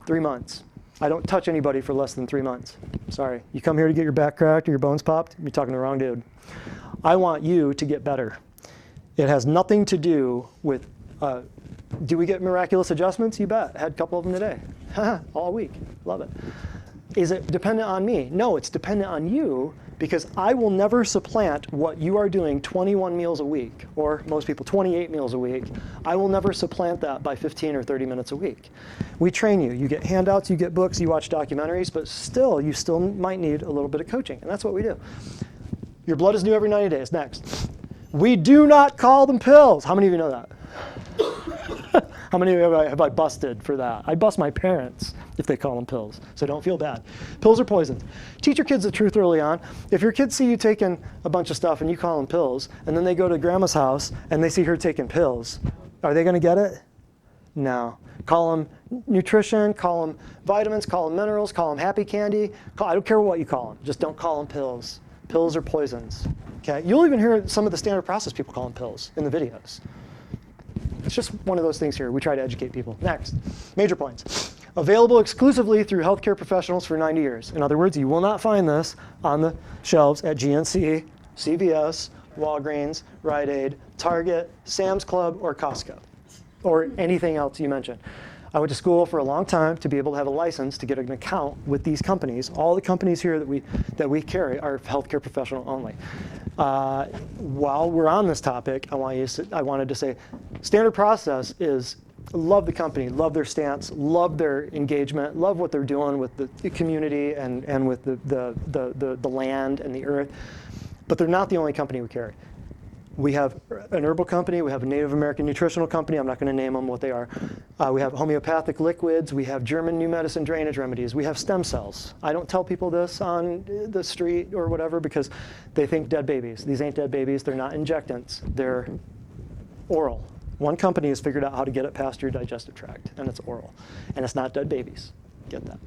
3 months. I don't touch anybody for less than 3 months. Sorry. You come here to get your back cracked or your bones popped, you're talking to the wrong dude. I want you to get better. It has nothing to do with, do we get miraculous adjustments? You bet. Had a couple of them today. All week. Love it. Is it dependent on me? No, it's dependent on you because I will never supplant what you are doing 21 meals a week, or most people 28 meals a week. I will never supplant that by 15 or 30 minutes a week. We train you. You get handouts, you get books, you watch documentaries, but still, you still might need a little bit of coaching, and that's what we do. Your blood is new every 90 days. Next. We do not call them pills. How many of you know that? How many of you have I busted for that? I bust my parents if they call them pills. So don't feel bad. Pills are poisons. Teach your kids the truth early on. If your kids see you taking a bunch of stuff and you call them pills, and then they go to grandma's house and they see her taking pills, are they going to get it? No. Call them nutrition, call them vitamins, call them minerals, call them happy candy. I don't care what you call them. Just don't call them pills. Pills are poisons. Okay? You'll even hear some of the standard process people call them pills in the videos. It's just one of those things here. We try to educate people. Next, major points. Available exclusively through healthcare professionals for 90 years. In other words, you will not find this on the shelves at GNC, CVS, Walgreens, Rite Aid, Target, Sam's Club, or Costco, or anything else you mentioned. I went to school for a long time to be able to have a license to get an account with these companies. All the companies here that we carry are healthcare professional only. While we're on this topic, I wanted to say, standard process is love the company, love their stance, love their engagement, love what they're doing with the community and with the land and the earth. But they're not the only company we carry. We have an herbal company, we have a Native American nutritional company, I'm not going to name them what they are. We have homeopathic liquids, we have German new medicine drainage remedies, we have stem cells. I don't tell people this on the street or whatever because they think dead babies. These ain't dead babies, they're not injectants, they're oral. One company has figured out how to get it past your digestive tract, and it's oral. And it's not dead babies. Get that.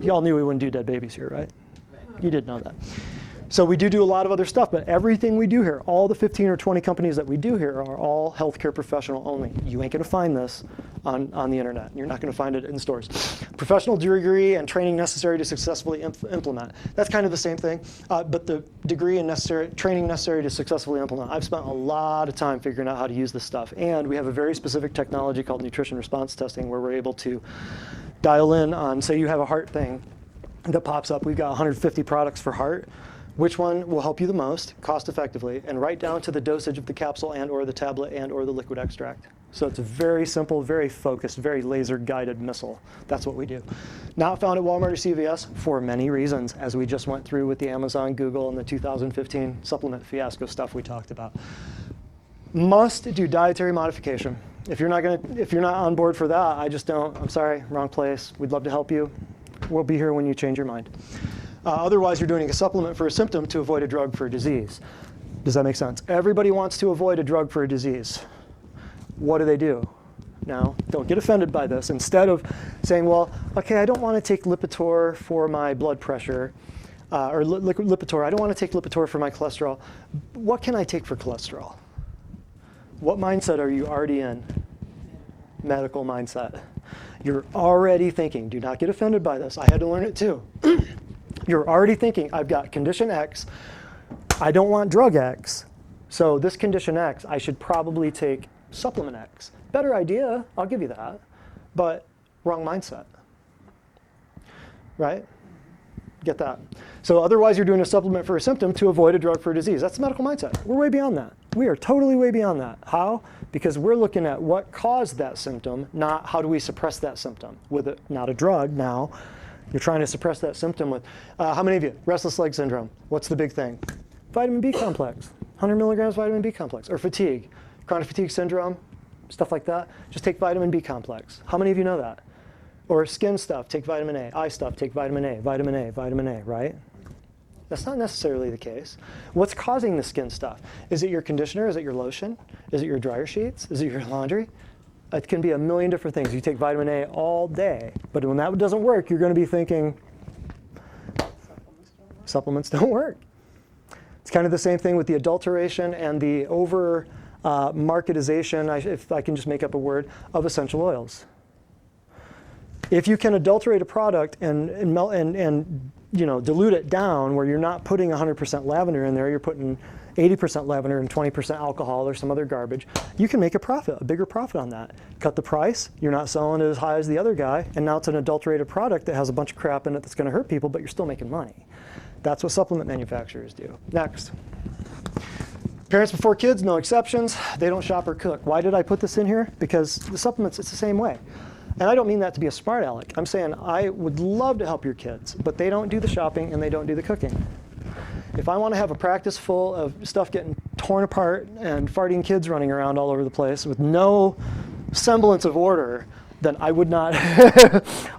Y'all knew we wouldn't do dead babies here, right? You did know that. So we do a lot of other stuff, but everything we do here, all the 15 or 20 companies that we do here are all healthcare professional only. You ain't gonna find this on the internet. You're not gonna find it in stores. Professional degree and training necessary to successfully implement. That's kind of the same thing, but the degree and training necessary to successfully implement. I've spent a lot of time figuring out how to use this stuff, and we have a very specific technology called nutrition response testing where we're able to dial in on, say you have a heart thing that pops up. We've got 150 products for heart. Which one will help you the most, cost effectively, and right down to the dosage of the capsule and or the tablet and or the liquid extract. So it's a very simple, very focused, very laser guided missile. That's what we do. Not found at Walmart or CVS for many reasons, as we just went through with the Amazon, Google, and the 2015 supplement fiasco stuff we talked about. Must do dietary modification. If you're not on board for that, I'm sorry, wrong place. We'd love to help you. We'll be here when you change your mind. Otherwise, you're doing a supplement for a symptom to avoid a drug for a disease. Does that make sense? Everybody wants to avoid a drug for a disease. What do? Now, don't get offended by this. Instead of saying, well, okay, I don't want to take Lipitor for my blood pressure, or Lipitor, I don't want to take Lipitor for my cholesterol. What can I take for cholesterol? What mindset are you already in? Medical mindset. You're already thinking, do not get offended by this. I had to learn it too. You're already thinking, I've got condition X, I don't want drug X, so this condition X, I should probably take supplement X. Better idea, I'll give you that, but wrong mindset, right? Get that. So otherwise you're doing a supplement for a symptom to avoid a drug for a disease. That's the medical mindset. We're way beyond that. We are totally way beyond that. How? Because we're looking at what caused that symptom, not how do we suppress that symptom with not a drug now. You're trying to suppress that symptom with, how many of you, restless leg syndrome, what's the big thing? Vitamin B complex, 100 milligrams vitamin B complex, or fatigue, chronic fatigue syndrome, stuff like that, just take vitamin B complex. How many of you know that? Or skin stuff, take vitamin A, eye stuff, take vitamin A, vitamin A, vitamin A, right? That's not necessarily the case. What's causing the skin stuff? Is it your conditioner? Is it your lotion? Is it your dryer sheets? Is it your laundry? It can be a million different things. You take vitamin A all day, but when that doesn't work, you're going to be thinking, supplements don't work. It's kind of the same thing with the adulteration and the over marketization, if I can just make up a word, of essential oils. If you can adulterate a product and dilute it down where you're not putting 100% lavender in there, you're putting 80% lavender and 20% alcohol or some other garbage, you can make a profit, a bigger profit on that. Cut the price, you're not selling it as high as the other guy, and now it's an adulterated product that has a bunch of crap in it that's going to hurt people, but you're still making money. That's what supplement manufacturers do. Next. Parents before kids, no exceptions. They don't shop or cook. Why did I put this in here? Because the supplements, it's the same way. And I don't mean that to be a smart aleck. I'm saying I would love to help your kids, but they don't do the shopping and they don't do the cooking. If I want to have a practice full of stuff getting torn apart and farting kids running around all over the place with no semblance of order, then I would not,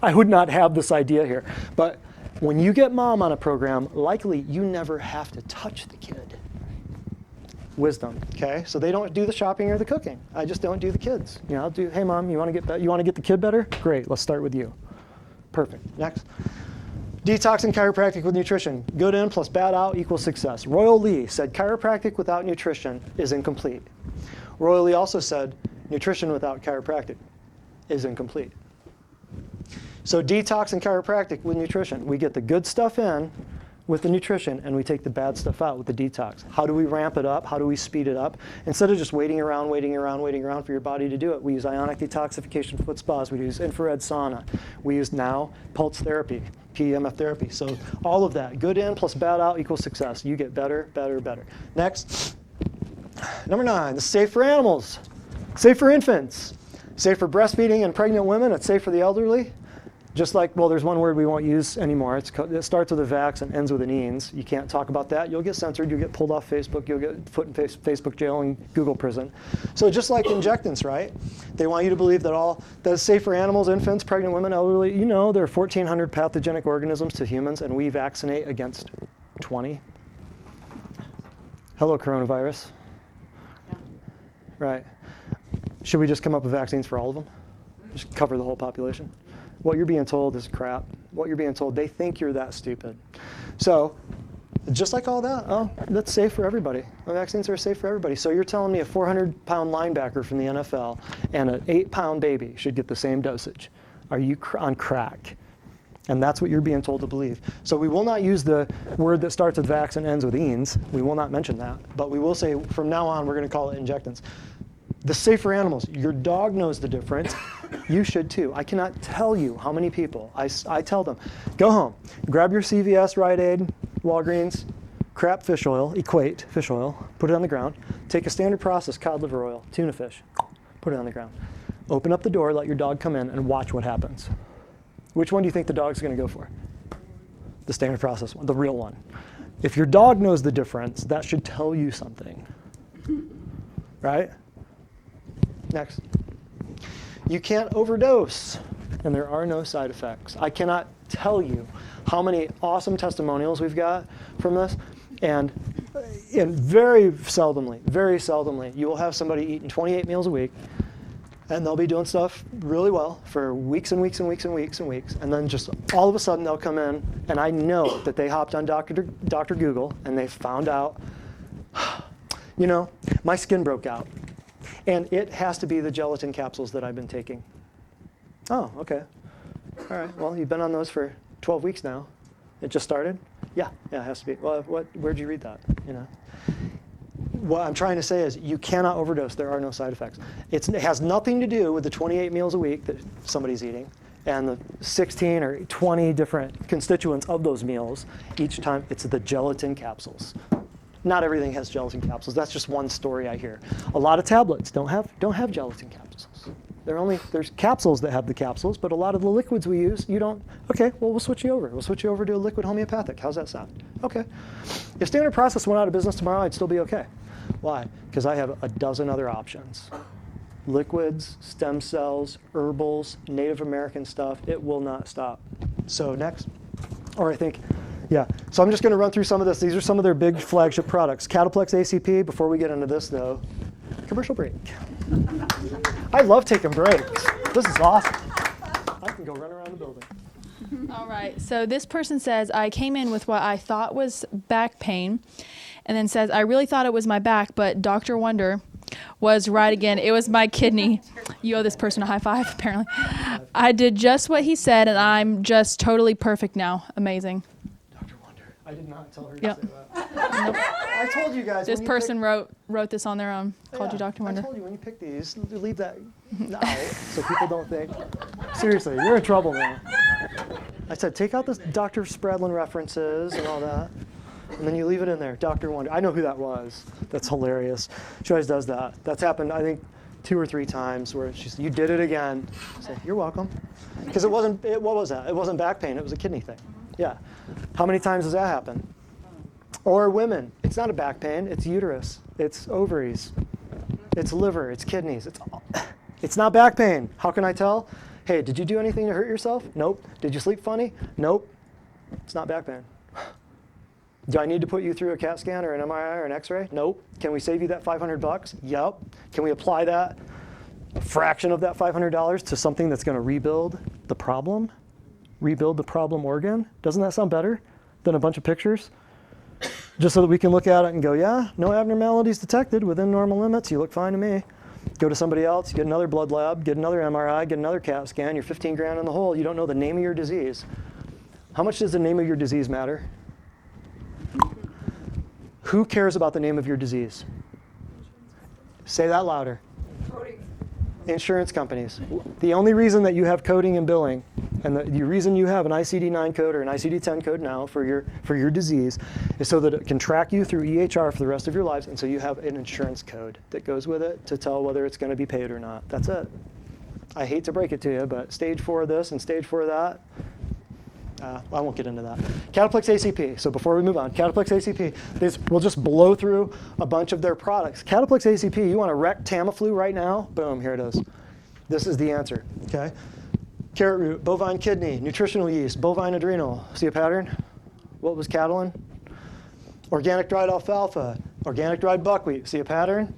I would not have this idea here. But when you get mom on a program, likely you never have to touch the kid. Wisdom, okay? So they don't do the shopping or the cooking. I just don't do the kids. You know, I'll do, hey mom, you want to get the kid better? Great, let's start with you. Perfect. Next. Detox and chiropractic with nutrition. Good in plus bad out equals success. Royal Lee said chiropractic without nutrition is incomplete. Royal Lee also said nutrition without chiropractic is incomplete. So detox and chiropractic with nutrition. We get the good stuff in with the nutrition and we take the bad stuff out with the detox. How do we ramp it up? How do we speed it up? Instead of just waiting around for your body to do it, we use ionic detoxification foot spas, we use infrared sauna, we use now pulse therapy, PEMF therapy. So all of that, good in plus bad out equals success. You get better, better, better. Next, number 9, it's safe for animals, safe for infants, safe for breastfeeding and pregnant women, it's safe for the elderly. Just like, well, there's one word we won't use anymore. It starts with a vax and ends with an eans. You can't talk about that. You'll get censored. You'll get pulled off Facebook. You'll get put in Facebook jail and Google prison. So just like injectants, right? They want you to believe that that is safe for animals, infants, pregnant women, elderly. You know, there are 1,400 pathogenic organisms to humans, and we vaccinate against 20. Hello, coronavirus. Yeah. Right. Should we just come up with vaccines for all of them? Just cover the whole population? What you're being told is crap. What you're being told, they think you're that stupid. So just like all that, oh, that's safe for everybody. The vaccines are safe for everybody. So you're telling me a 400-pound linebacker from the NFL and an 8-pound baby should get the same dosage. Are you on crack? And that's what you're being told to believe. So we will not use the word that starts with vax and ends with eans. We will not mention that. But we will say from now on, we're going to call it injectants. The safe for animals. Your dog knows the difference. You should too. I cannot tell you how many people I tell them, go home, grab your CVS, Rite Aid, Walgreens, crap fish oil, Equate fish oil, put it on the ground, take a standard process cod liver oil, tuna fish, put it on the ground. Open up the door, let your dog come in, and watch what happens. Which one do you think the dog's going to go for? The standard process one, the real one. If your dog knows the difference, that should tell you something, right? Next. You can't overdose, and there are no side effects. I cannot tell you how many awesome testimonials we've got from this, and very seldomly, you will have somebody eating 28 meals a week, and they'll be doing stuff really well for weeks and weeks and weeks and weeks and weeks, and then just all of a sudden they'll come in, and I know that they hopped on Dr. Google, and they found out, you know, my skin broke out. And it has to be the gelatin capsules that I've been taking. Oh, okay. All right, well, you've been on those for 12 weeks now. It just started? Yeah, it has to be. Well, where'd you read that? You know. What I'm trying to say is you cannot overdose. There are no side effects. It has nothing to do with the 28 meals a week that somebody's eating and the 16 or 20 different constituents of those meals each time. It's the gelatin capsules. Not everything has gelatin capsules. That's just one story I hear. A lot of tablets don't have gelatin capsules. There's capsules that have the capsules, but a lot of the liquids we use, you don't. Okay, well, we'll switch you over. We'll switch you over to a liquid homeopathic. How's that sound? Okay. If Standard Process went out of business tomorrow, I'd still be okay. Why? Because I have a dozen other options. Liquids, stem cells, herbals, Native American stuff. It will not stop. So next. Or I think, yeah. So I'm just going to run through some of this. These are some of their big flagship products. Cataplex ACP. Before we get into this, though, commercial break. I love taking breaks. This is awesome. I can go run around the building. All right. So this person says, I came in with what I thought was back pain, and then says, I really thought it was my back, but Dr. Wonder was right again. It was my kidney. You owe this person a high five, apparently. I did just what he said, and I'm just totally perfect now. Amazing. Dr. Wonder. I did not tell her Yep. to say that. Nope. I told you guys. This person wrote this on their own. Called you Dr. Wonder. I told you when you pick these, leave that out so people don't think. Seriously, you're in trouble now. I said, take out the Dr. Spradlin references and all that. And then you leave it in there, Dr. Wonder. I know who that was. That's hilarious. She always does that. That's happened, I think, 2 or 3 times where she said, you did it again. I say, you're welcome. Because what was that? It wasn't back pain, it was a kidney thing. Yeah. How many times does that happen? Or women, it's not a back pain, it's uterus, it's ovaries, it's liver, it's kidneys. It's not back pain. How can I tell? Hey, did you do anything to hurt yourself? Nope. Did you sleep funny? Nope. It's not back pain. Do I need to put you through a CAT scan or an MRI or an X-ray? Nope. Can we save you that $500? Yep. Can we apply that, a fraction of that $500 to something that's going to rebuild the problem? Rebuild the problem organ? Doesn't that sound better than a bunch of pictures? Just so that we can look at it and go, yeah, no abnormalities detected within normal limits. You look fine to me. Go to somebody else, get another blood lab, get another MRI, get another CAT scan. You're 15 grand in the hole. You don't know the name of your disease. How much does the name of your disease matter? Who cares about the name of your disease? Say that louder. Coding. Insurance companies. The only reason that you have coding and billing, and the reason you have an ICD-9 code or an ICD-10 code now for your disease, is so that it can track you through EHR for the rest of your lives, and so you have an insurance code that goes with it to tell whether it's going to be paid or not. That's it. I hate to break it to you, but stage 4 of this and stage 4 of that, I won't get into that. Cataplex ACP. So before we move on, Cataplex ACP, we'll just blow through a bunch of their products. Cataplex ACP, you want to wreck Tamiflu right now? Boom, here it is. This is the answer, okay? Carrot root, bovine kidney, nutritional yeast, bovine adrenal. See a pattern? What was Catalin? Organic dried alfalfa, organic dried buckwheat. See a pattern?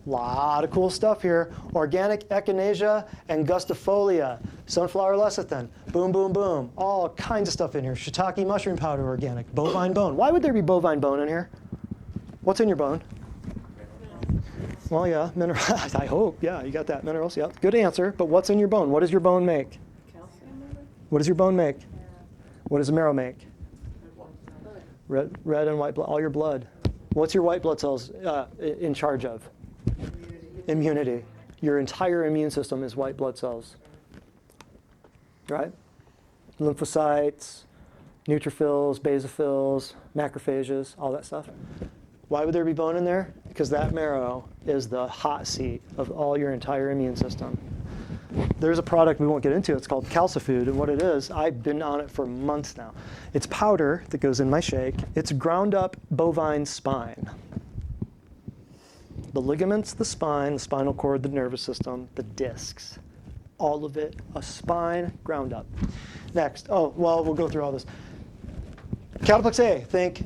Lot of cool stuff here. Organic echinacea and angustifolia, sunflower lecithin, boom, boom, boom. All kinds of stuff in here. Shiitake mushroom powder, organic. Bovine bone. Why would there be bovine bone in here? What's in your bone? Well, yeah, minerals. I hope. Yeah, you got that. Minerals. Yeah, good answer. But what's in your bone? What does your bone make? What does your bone make? What does the marrow make? Red and white blood. All your blood. What's your white blood cells in charge of? Immunity. Your entire immune system is white blood cells, right? Lymphocytes, neutrophils, basophils, macrophages, all that stuff. Why would there be bone in there? Because that marrow is the hot seat of all your entire immune system. There's a product we won't get into. It's called Calcifood, and what it is, I've been on it for months now. It's powder that goes in my shake. It's ground up bovine spine. The ligaments, the spine, the spinal cord, the nervous system, the discs, all of it, a spine ground up. Next, we'll go through all this. Cataplex A, think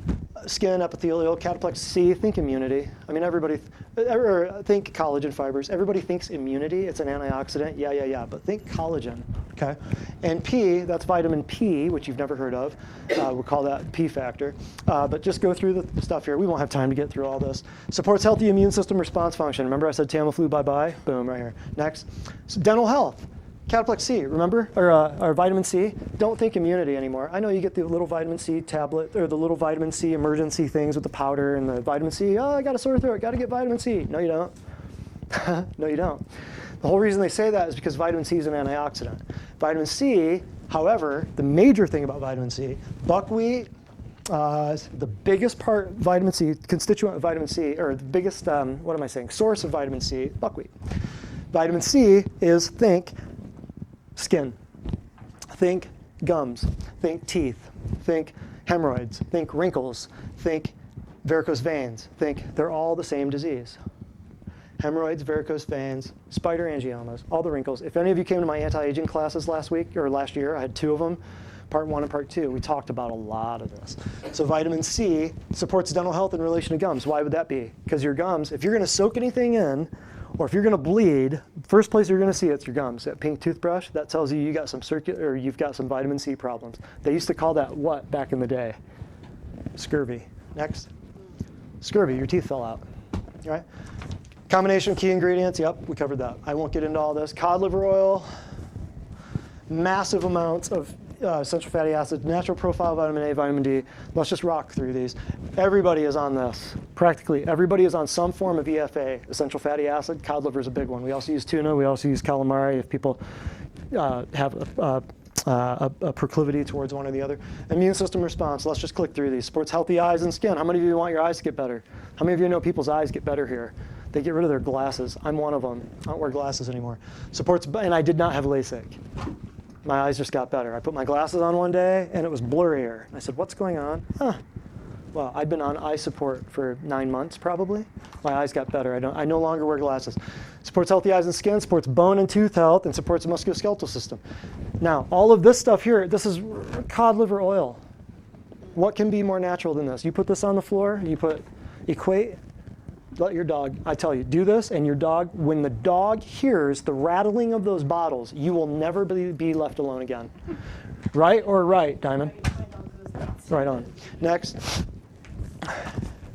skin, epithelial. Cataplex C, think immunity. I mean, everybody, think collagen fibers. Everybody thinks immunity, it's an antioxidant, yeah, but think collagen, okay? And P, that's vitamin P, which you've never heard of. We'll call that P factor. But just go through the stuff here. We won't have time to get through all this. Supports healthy immune system response function. Remember I said Tamiflu bye-bye? Boom, right here. Next, so dental health. Cataplex C, remember? Or vitamin C. Don't think immunity anymore. I know you get the little vitamin C tablet, or the little vitamin C emergency things with the powder and the vitamin C. Oh, I got a sore throat, got to get vitamin C. No, you don't. No, you don't. The whole reason they say that is because vitamin C is an antioxidant. Vitamin C, however, the major thing about vitamin C, buckwheat, the biggest part, vitamin C, constituent of vitamin C, or the biggest, source of vitamin C, buckwheat. Vitamin C is, think, skin, think gums, think teeth, think hemorrhoids, think wrinkles, think varicose veins, think they're all the same disease. Hemorrhoids, varicose veins, spider angiomas, all the wrinkles. If any of you came to my anti-aging classes last year, I had 2 of them, part 1 and part 2. We talked about a lot of this. So vitamin C supports dental health in relation to gums. Why would that be? Because your gums, if you're going to soak anything in, or if you're going to bleed, first place you're going to see it's your gums. That pink toothbrush, that tells you got some you've got some vitamin C problems. They used to call that what back in the day? Scurvy. Next. Scurvy, your teeth fell out. All right? Combination of key ingredients, yep, we covered that. I won't get into all this. Cod liver oil, massive amounts of essential fatty acids, natural profile vitamin A, vitamin D. Let's just rock through these. Everybody is on this. Practically everybody is on some form of EFA, essential fatty acid. Cod liver is a big one. We also use tuna. We also use calamari if people have a proclivity towards one or the other. Immune system response. Let's just click through these. Supports healthy eyes and skin. How many of you want your eyes to get better? How many of you know people's eyes get better here? They get rid of their glasses. I'm one of them. I don't wear glasses anymore. Supports, and I did not have LASIK. My eyes just got better. I put my glasses on one day and it was blurrier. I said, what's going on? Well, I'd been on eye support for 9 months probably. My eyes got better. I no longer wear glasses. Supports healthy eyes and skin, supports bone and tooth health, and supports the musculoskeletal system. Now, all of this stuff here, this is cod liver oil. What can be more natural than this? You put this on the floor, you put Equate, let your dog, I tell you, do this, and your dog, when the dog hears the rattling of those bottles, you will never be left alone again. Right or right, Diamond? Right on. Next.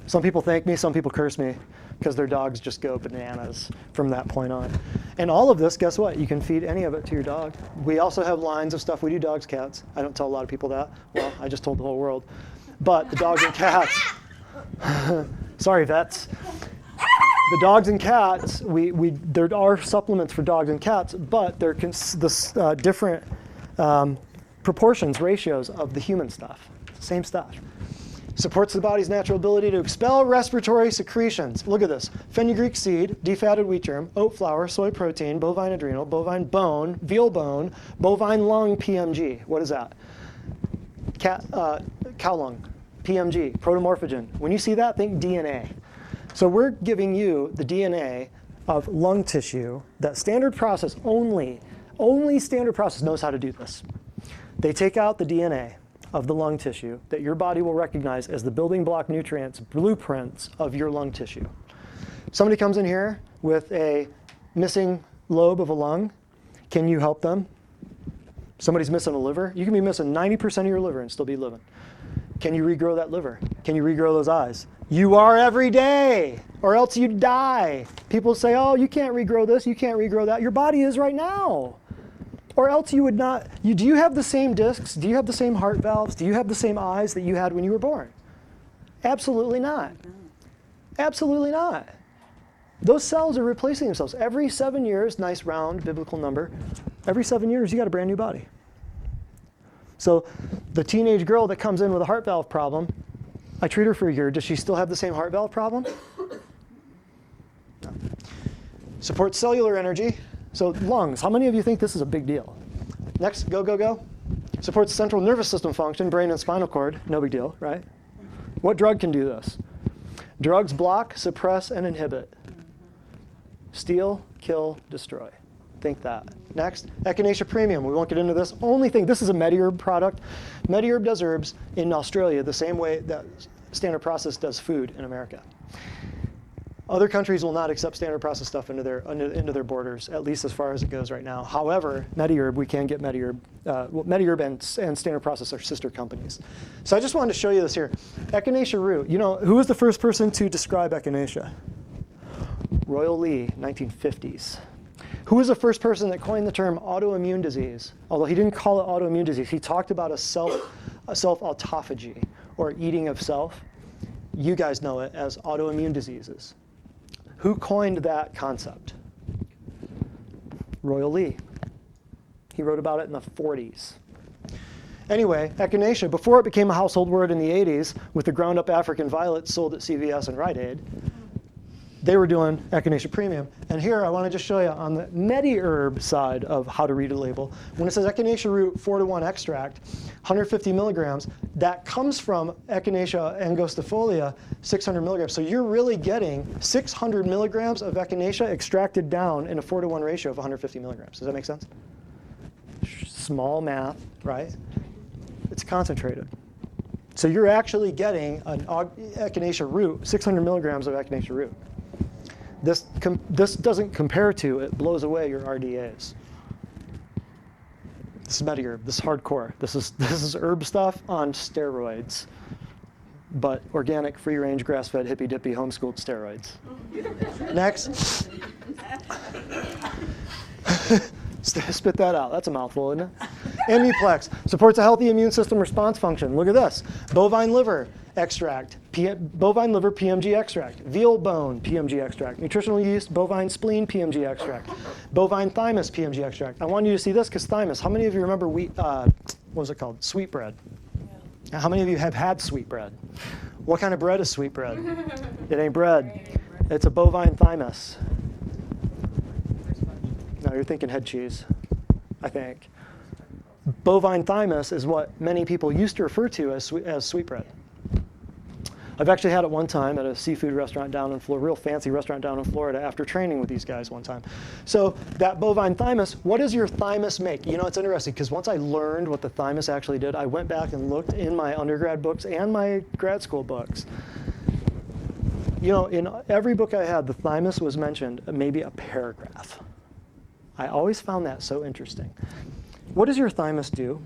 Some people thank me, some people curse me, because their dogs just go bananas from that point on. And all of this, guess what? You can feed any of it to your dog. We also have lines of stuff. We do dogs, cats. I don't tell a lot of people that. Well, I just told the whole world. But the dogs and cats, sorry, vets. The dogs and cats, there are supplements for dogs and cats, but they're different proportions, ratios of the human stuff. Same stuff. Supports the body's natural ability to expel respiratory secretions. Look at this. Fenugreek seed, defatted wheat germ, oat flour, soy protein, bovine adrenal, bovine bone, veal bone, bovine lung PMG. What is that? Cow lung, PMG, protomorphogen. When you see that, think DNA. So we're giving you the DNA of lung tissue that standard process only standard process knows how to do this. They take out the DNA of the lung tissue that your body will recognize as the building block nutrients, blueprints of your lung tissue. Somebody comes in here with a missing lobe of a lung. Can you help them? Somebody's missing a liver. You can be missing 90% of your liver and still be living. Can you regrow that liver? Can you regrow those eyes? You are every day, or else you die. People say, oh, you can't regrow this, you can't regrow that. Your body is right now. Or else you would not. Do you have the same discs? Do you have the same heart valves? Do you have the same eyes that you had when you were born? Absolutely not. Absolutely not. Those cells are replacing themselves. Every 7 years, nice round biblical number, every 7 years you got a brand new body. So the teenage girl that comes in with a heart valve problem, I treat her for a year. Does she still have the same heart valve problem? No. Supports cellular energy. So lungs, how many of you think this is a big deal? Next, go. Supports central nervous system function, brain and spinal cord. No big deal, right? What drug can do this? Drugs block, suppress, and inhibit. Steal, kill, destroy. Think that. Next, Echinacea Premium. We won't get into this. Only thing, this is a MediHerb product. MediHerb does herbs in Australia the same way that Standard Process does food in America. Other countries will not accept standard process stuff into their borders, at least as far as it goes right now. However, MediHerb, we can get MediHerb. MediHerb and Standard Process are sister companies. So I just wanted to show you this here. Echinacea root. You know, who was the first person to describe Echinacea? Royal Lee, 1950s. Who was the first person that coined the term autoimmune disease? Although he didn't call it autoimmune disease, he talked about a self-autophagy, or eating of self. You guys know it as autoimmune diseases. Who coined that concept? Royal Lee. He wrote about it in the 40s. Anyway, Echinacea, before it became a household word in the 80s with the ground up African violet sold at CVS and Rite Aid, they were doing Echinacea Premium. And here I want to just show you on the MediHerb side of how to read a label. When it says Echinacea root 4-to-1 extract, 150 milligrams, that comes from Echinacea angustifolia, 600 milligrams. So you're really getting 600 milligrams of Echinacea extracted down in a 4-to-1 ratio of 150 milligrams. Does that make sense? Small math, right? It's concentrated. So you're actually getting an Echinacea root, 600 milligrams of Echinacea root. This doesn't compare to, it blows away your RDAs. This is MediHerb, this is hardcore. This is herb stuff on steroids, but organic, free-range, grass-fed, hippy-dippy, homeschooled steroids. Next. Spit that out, that's a mouthful, isn't it? Amuplex, supports a healthy immune system response function. Look at this, bovine liver extract, bovine liver PMG extract, veal bone PMG extract, nutritional yeast, bovine spleen PMG extract, bovine thymus PMG extract. I want you to see this because thymus, how many of you remember wheat, what was it called? Sweetbread. Yeah. How many of you have had sweetbread? What kind of bread is sweetbread? It ain't bread. It's a bovine thymus. No, you're thinking head cheese, I think. Bovine thymus is what many people used to refer to as sweetbread. I've actually had it one time at a seafood restaurant down in Florida, real fancy restaurant down in Florida after training with these guys one time. So that bovine thymus, what does your thymus make? You know, it's interesting because once I learned what the thymus actually did, I went back and looked in my undergrad books and my grad school books. You know, in every book I had, the thymus was mentioned maybe a paragraph. I always found that so interesting. What does your thymus do?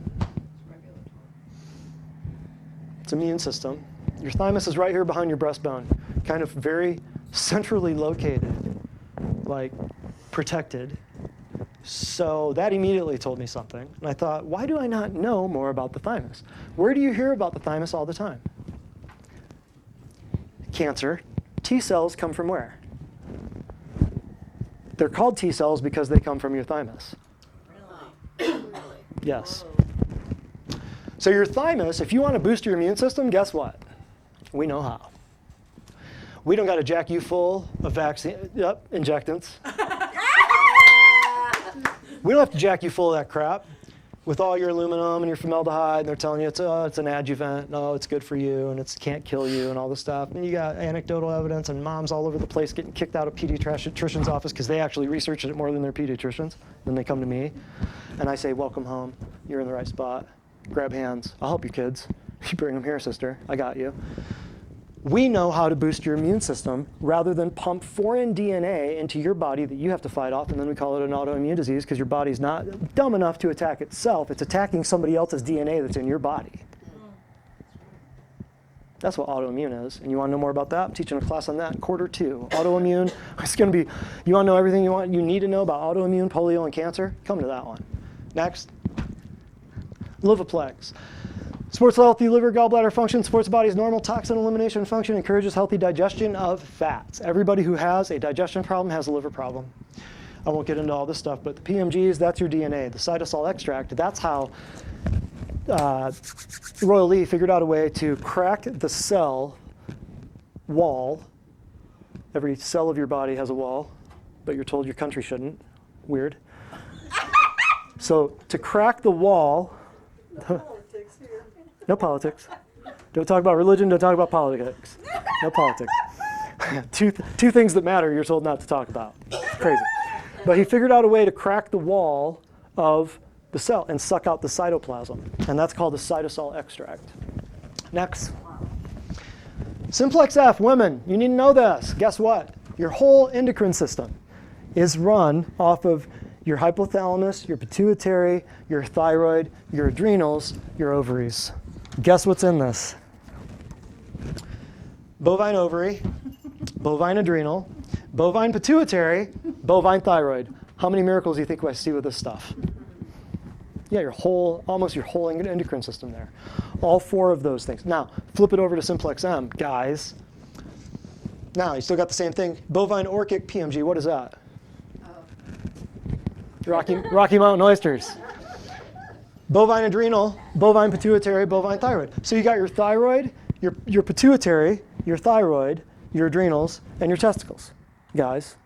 It's immune system. Your thymus is right here behind your breastbone, kind of very centrally located, like protected. So that immediately told me something. And I thought, why do I not know more about the thymus? Where do you hear about the thymus all the time? Cancer. T cells come from where? They're called T cells because they come from your thymus. Really? Yes. So your thymus, if you want to boost your immune system, guess what? We know how. We don't got to jack you full of vaccine, injectants. We don't have to jack you full of that crap with all your aluminum and your formaldehyde, and they're telling you it's an adjuvant, no, it's good for you, and it can't kill you, and all this stuff. And you got anecdotal evidence, and moms all over the place getting kicked out of pediatrician's office because they actually researched it more than their pediatricians. Then they come to me, and I say, welcome home. You're in the right spot. Grab hands. I'll help your kids. You bring them here, sister. I got you. We know how to boost your immune system rather than pump foreign DNA into your body that you have to fight off, and then we call it an autoimmune disease because your body's not dumb enough to attack itself. It's attacking somebody else's DNA that's in your body. That's what autoimmune is. And you want to know more about that? I'm teaching a class on that in quarter 2. Autoimmune. It's going to be, you want to know everything you need to know about autoimmune, polio, and cancer? Come to that one. Next. Livoplex. Supports healthy liver, gallbladder function, supports the body's normal toxin elimination function, encourages healthy digestion of fats. Everybody who has a digestion problem has a liver problem. I won't get into all this stuff, but the PMGs, that's your DNA. The cytosol extract, that's how Royal Lee figured out a way to crack the cell wall. Every cell of your body has a wall, but you're told your country shouldn't. Weird. So to crack the wall, no politics. Don't talk about religion, don't talk about politics. No politics. Two things that matter you're told not to talk about. Crazy. But he figured out a way to crack the wall of the cell and suck out the cytoplasm. And that's called the cytosol extract. Next. Simplex F, women, you need to know this. Guess what? Your whole endocrine system is run off of your hypothalamus, your pituitary, your thyroid, your adrenals, your ovaries. Guess what's in this? Bovine ovary, bovine adrenal, bovine pituitary, bovine thyroid. How many miracles do you think I see with this stuff? Yeah, almost your whole endocrine system there. All 4 of those things. Now, flip it over to Simplex M, guys. Now, you still got the same thing. Bovine orchic PMG, what is that? Rocky Mountain oysters. Bovine adrenal, bovine pituitary, bovine thyroid. So you got your thyroid, your pituitary, your thyroid, your adrenals, and your testicles, guys.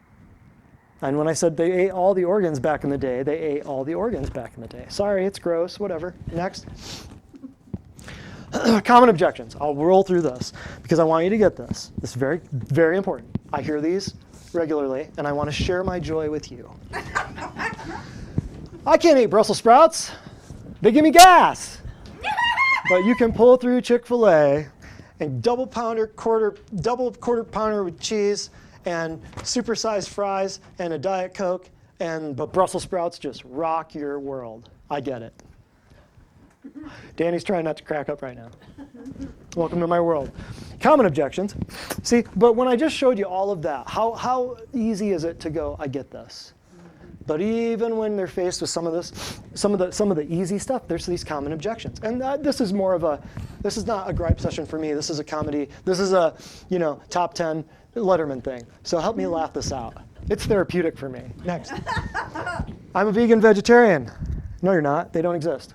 And when I said they ate all the organs back in the day, they ate all the organs back in the day. Sorry, it's gross, whatever. Next. Common objections. I'll roll through this because I want you to get this. This is very, very important. I hear these regularly, and I want to share my joy with you. I can't eat Brussels sprouts. They give me gas. But you can pull through Chick-fil-A and double quarter pounder with cheese and supersized fries and a Diet Coke, but Brussels sprouts just rock your world. I get it. Danny's trying not to crack up right now. Welcome to my world. Common objections. See, but when I just showed you all of that, how easy is it to go, I get this? But even when they're faced with some of the easy stuff, there's these common objections. And this is not a gripe session for me. This is a comedy. This is a, top 10 Letterman thing. So help me laugh this out. It's therapeutic for me. Next. I'm a vegan vegetarian. No, you're not. They don't exist.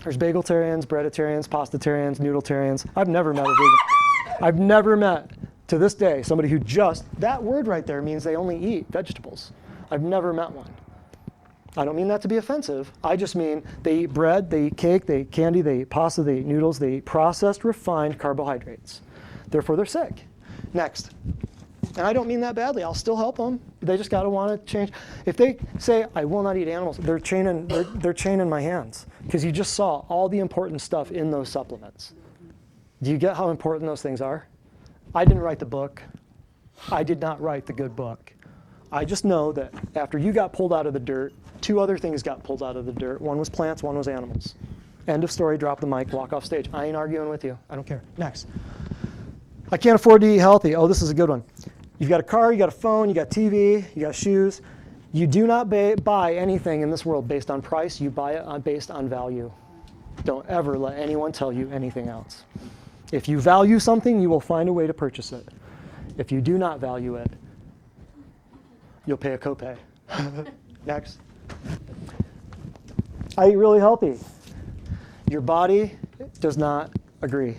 There's bageltarians, breaditarians, pastatarians, noodletarians. I've never met a vegan. I've never met, to this day, somebody who that word right there means they only eat vegetables. I've never met one. I don't mean that to be offensive. I just mean they eat bread, they eat cake, they eat candy, they eat pasta, they eat noodles, they eat processed, refined carbohydrates. Therefore, they're sick. Next. And I don't mean that badly. I'll still help them. They just got to want to change. If they say, I will not eat animals, they're chaining my hands. Because you just saw all the important stuff in those supplements. Do you get how important those things are? I didn't write the book. I did not write the good book. I just know that after you got pulled out of the dirt, 2 other things got pulled out of the dirt. One was plants, one was animals. End of story, drop the mic, walk off stage. I ain't arguing with you. I don't care. Next. I can't afford to eat healthy. Oh, this is a good one. You've got a car, you got a phone, you got TV, you got shoes. You do not buy anything in this world based on price. You buy it based on value. Don't ever let anyone tell you anything else. If you value something, you will find a way to purchase it. If you do not value it, you'll pay a copay. Next. I eat really healthy. Your body does not agree.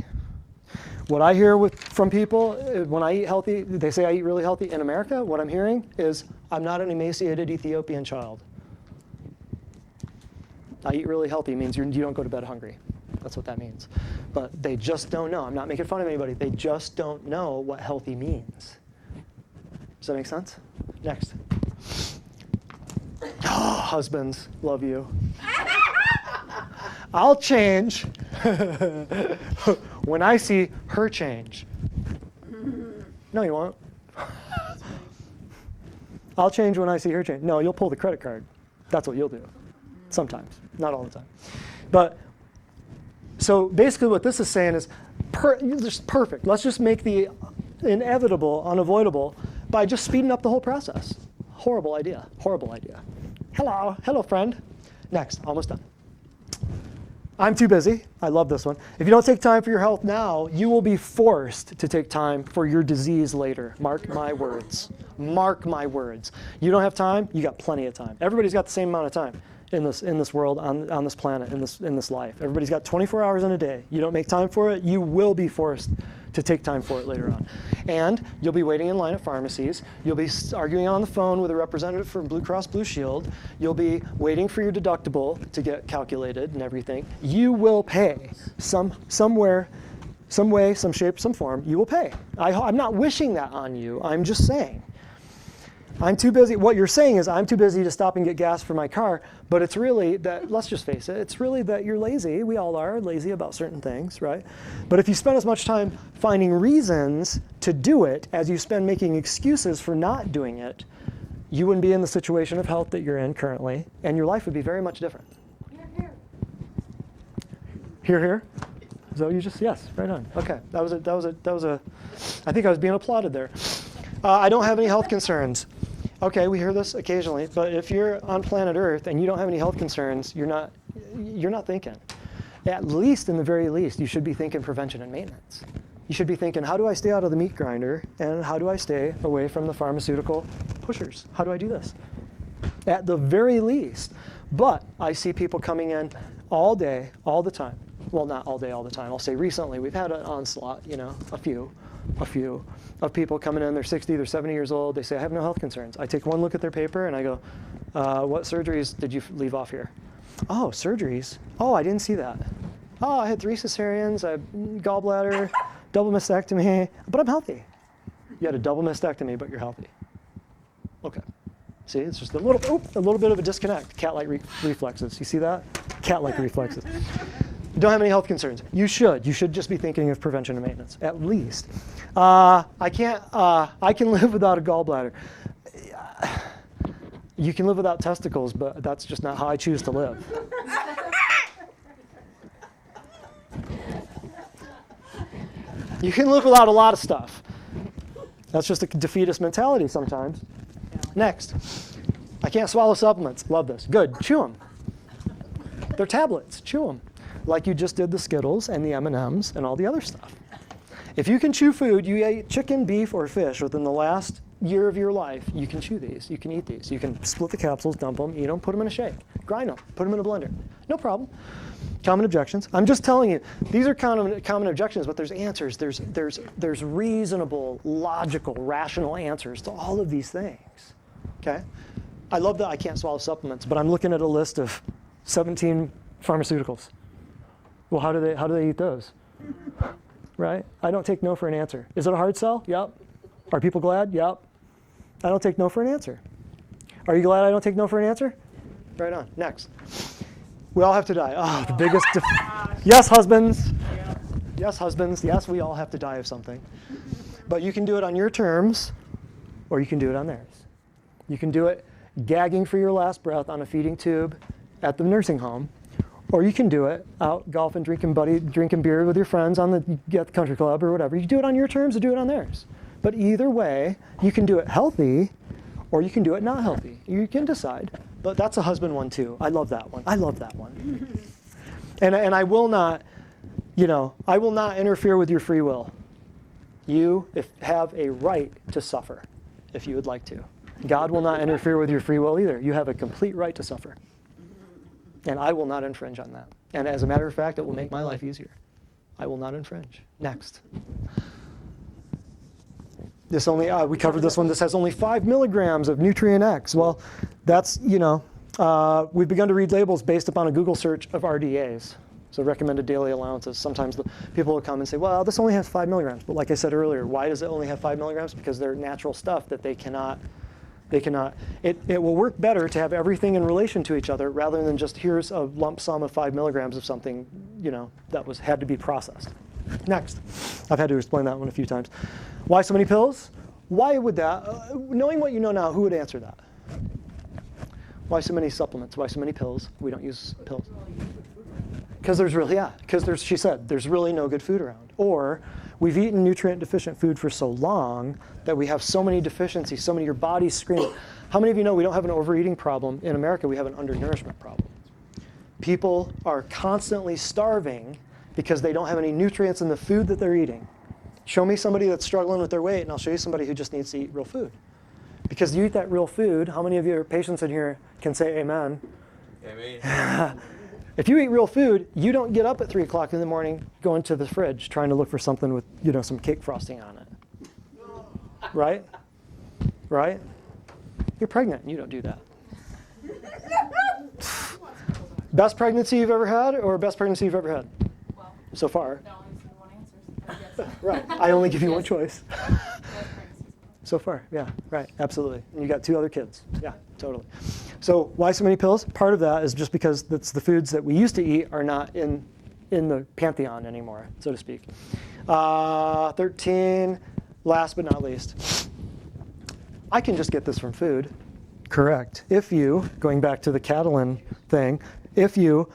What I hear from people when I eat healthy, they say I eat really healthy. In America, what I'm hearing is I'm not an emaciated Ethiopian child. I eat really healthy means you don't go to bed hungry. That's what that means. But they just don't know. I'm not making fun of anybody. They just don't know what healthy means. Does that make sense? Next. Oh, husbands, love you. I'll change when I see her change. No, you won't. I'll change when I see her change. No, you'll pull the credit card. That's what you'll do. Sometimes, not all the time. But so basically what this is saying is just perfect. Let's just make the inevitable unavoidable by just speeding up the whole process. Horrible idea. Horrible idea. Hello, friend. Next, almost done. I'm too busy. I love this one. If you don't take time for your health now, you will be forced to take time for your disease later. Mark my words. Mark my words. You don't have time, you got plenty of time. Everybody's got the same amount of time in this world, on this planet, in this life. Everybody's got 24 hours in a day. You don't make time for it, you will be forced to take time for it later on. And you'll be waiting in line at pharmacies. You'll be arguing on the phone with a representative from Blue Cross Blue Shield. You'll be waiting for your deductible to get calculated and everything. You will pay somewhere, some way, some shape, some form. You will pay. I'm not wishing that on you. I'm just saying. I'm too busy. What you're saying is I'm too busy to stop and get gas for my car, but it's really that, let's just face it, it's really that you're lazy. We all are lazy about certain things, right? But if you spend as much time finding reasons to do it as you spend making excuses for not doing it, you wouldn't be in the situation of health that you're in currently, and your life would be very much different. Here? Is that what you just, yes, right on. Okay, that was a, I think I was being applauded there. I don't have any health concerns. Okay, we hear this occasionally, but if you're on planet Earth and you don't have any health concerns, you're not thinking. At least, in the very least, you should be thinking prevention and maintenance. You should be thinking, how do I stay out of the meat grinder, and how do I stay away from the pharmaceutical pushers? How do I do this? At the very least. But I see people coming in all day, all the time. Well, not all day, all the time. I'll say recently we've had an onslaught, a few of people coming in, they're 60, they're 70 years old, they say, I have no health concerns. I take one look at their paper and I go, what surgeries did you leave off here? Oh, surgeries? Oh, I didn't see that. Oh, I had 3 cesareans, I had gallbladder, double mastectomy, but I'm healthy. You had a double mastectomy, but you're healthy. Okay. See, it's just a little bit of a disconnect. Cat-like reflexes. You see that? Cat-like reflexes. You don't have any health concerns. You should. You should just be thinking of prevention and maintenance, at least. I can live without a gallbladder. You can live without testicles, but that's just not how I choose to live. You can live without a lot of stuff. That's just a defeatist mentality sometimes. Next. I can't swallow supplements. Love this. Good. Chew them. They're tablets. Chew them. Like you just did the Skittles and the M&Ms and all the other stuff. If you can chew food, you ate chicken, beef, or fish within the last year of your life, you can chew these. You can eat these. You can split the capsules, dump them, eat them, put them in a shake, grind them, put them in a blender. No problem. Common objections. I'm just telling you, these are common objections, but there's answers. There's reasonable, logical, rational answers to all of these things. Okay? I love that I can't swallow supplements, but I'm looking at a list of 17 pharmaceuticals. Well, how do they eat those? right? I don't take no for an answer. Is it a hard sell? Yep. Are people glad? Yep. I don't take no for an answer. Are you glad I don't take no for an answer? Right on. Next. We all have to die. Oh, the biggest. Yes, husbands. Yes, husbands. Yes, we all have to die of something. But you can do it on your terms, or you can do it on theirs. You can do it gagging for your last breath on a feeding tube at the nursing home, or you can do it out golfing, drinking beer with your friends at the country club or whatever. You do it on your terms or do it on theirs. But either way, you can do it healthy, or you can do it not healthy. You can decide. But that's a husband one too. I love that one. I love that one. And I will not, I will not interfere with your free will. You have a right to suffer if you would like to. God will not interfere with your free will either. You have a complete right to suffer. And I will not infringe on that. And as a matter of fact, it will make my life easier. I will not infringe. Next. This only, we covered this one. This has only 5 milligrams of nutrient X. Well, that's, we've begun to read labels based upon a Google search of RDAs. So recommended daily allowances. Sometimes people will come and say, well, this only has 5 milligrams. But like I said earlier, why does it only have 5 milligrams? Because they're natural stuff that they cannot, it will work better to have everything in relation to each other rather than just here's a lump sum of 5 milligrams of something, that had to be processed. Next. I've had to explain that one a few times. Why so many pills? Why would that, knowing what you know now, who would answer that? Why so many supplements? Why so many pills? We don't use pills. Because she said, there's really no good food around. Or we've eaten nutrient deficient food for so long that we have so many deficiencies, so many, your body's screaming. How many of you know we don't have an overeating problem? In America, we have an undernourishment problem. People are constantly starving because they don't have any nutrients in the food that they're eating. Show me somebody that's struggling with their weight, and I'll show you somebody who just needs to eat real food. Because you eat that real food, how many of your patients in here can say amen? Amen. If you eat real food, you don't get up at 3 o'clock in the morning going to the fridge trying to look for something with, some cake frosting on it. Right? Right? You're pregnant and you don't do that. Best pregnancy you've ever had or best pregnancy you've ever had? Well, so far. No, one answer. Right. I only give you one choice. So far, yeah, right, absolutely. And you got 2 other kids. Yeah, totally. So why so many pills? Part of that is just because that's the foods that we used to eat are not in the pantheon anymore, so to speak. 13, last but not least. I can just get this from food. Correct. If you, going back to the Catalan thing, you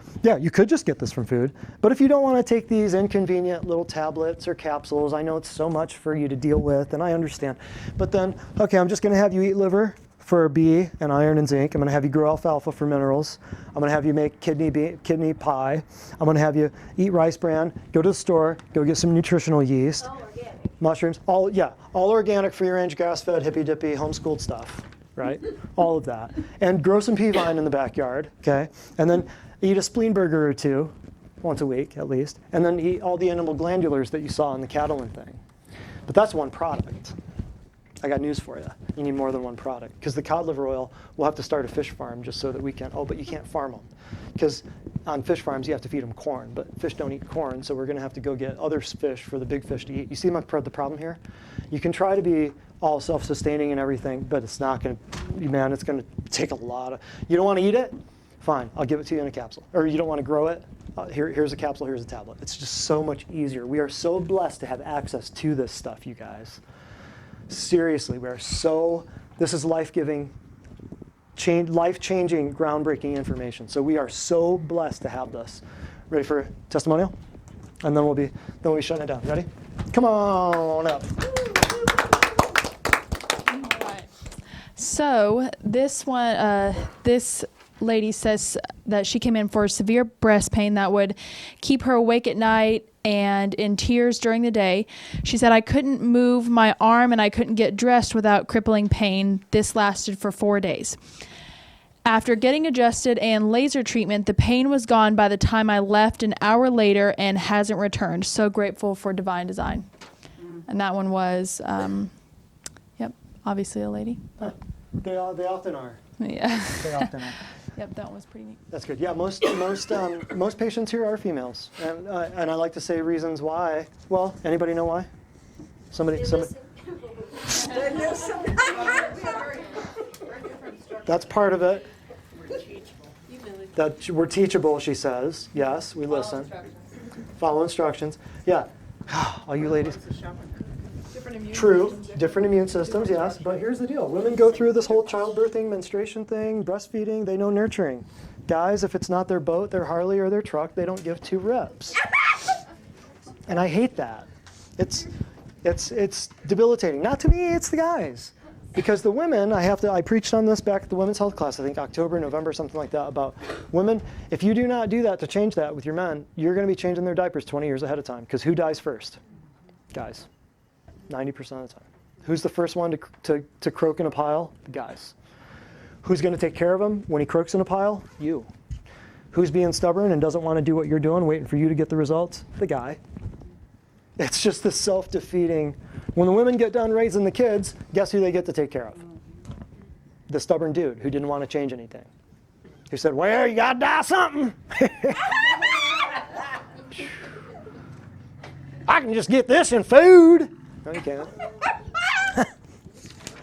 could just get this from food. But if you don't want to take these inconvenient little tablets or capsules, I know it's so much for you to deal with, and I understand. But then, okay, I'm just going to have you eat liver for B and iron and zinc. I'm going to have you grow alfalfa for minerals. I'm going to have you make kidney pie. I'm going to have you eat rice bran, go to the store, go get some nutritional yeast. All organic. Mushrooms, all organic, free-range, grass-fed, hippy-dippy, homeschooled stuff. Right? All of that. And grow some pea vine in the backyard, okay? And then eat a spleen burger or 2 once a week at least. And then eat all the animal glandulars that you saw in the Catalan thing. But that's one product. I got news for you. You need more than one product. Because the cod liver oil, we'll have to start a fish farm just so that we can, but you can't farm them. Because on fish farms, you have to feed them corn, but fish don't eat corn, so we're going to have to go get other fish for the big fish to eat. You see the problem here? You can try to be all self-sustaining and everything, but it's not going to, it's going to take a lot of, you don't want to eat it? Fine, I'll give it to you in a capsule. Or you don't want to grow it? Here's a capsule, here's a tablet. It's just so much easier. We are so blessed to have access to this stuff, you guys. Seriously, this is life-giving, life-changing, groundbreaking information. So we are so blessed to have this. Ready for a testimonial? And then we'll be shutting it down. Ready? Come on up. So this one, this lady says that she came in for severe breast pain that would keep her awake at night and in tears during the day. She said, I couldn't move my arm and I couldn't get dressed without crippling pain. This lasted for 4 days. After getting adjusted and laser treatment, the pain was gone by the time I left an hour later and hasn't returned. So grateful for Divine Design. And that one was, obviously a lady. But They often are. Yeah. They often are. Yep, that one was pretty neat. That's good. Yeah, most patients here are females, and I like to say reasons why. Well, anybody know why? Somebody. That's part of it. That we're teachable, she says. Yes, we listen. Follow instructions. Yeah. All you ladies. True. Different immune systems, yes. But here's the deal. Women go through this whole childbirthing, menstruation thing, breastfeeding. They know nurturing. Guys, if it's not their boat, their Harley, or their truck, they don't give two rips. And I hate that. It's debilitating. Not to me, it's the guys. Because the women, I preached on this back at the women's health class, I think October, November, something like that, about women. If you do not do that to change that with your men, you're going to be changing their diapers 20 years ahead of time. Because who dies first? Guys. 90% of the time. Who's the first one to croak in a pile? The guys. Who's going to take care of him when he croaks in a pile? You. Who's being stubborn and doesn't want to do what you're doing, waiting for you to get the results? The guy. It's just the self-defeating. When the women get done raising the kids, guess who they get to take care of? The stubborn dude who didn't want to change anything. Who said, well, you got to die something. I can just get this in food. No, you can't.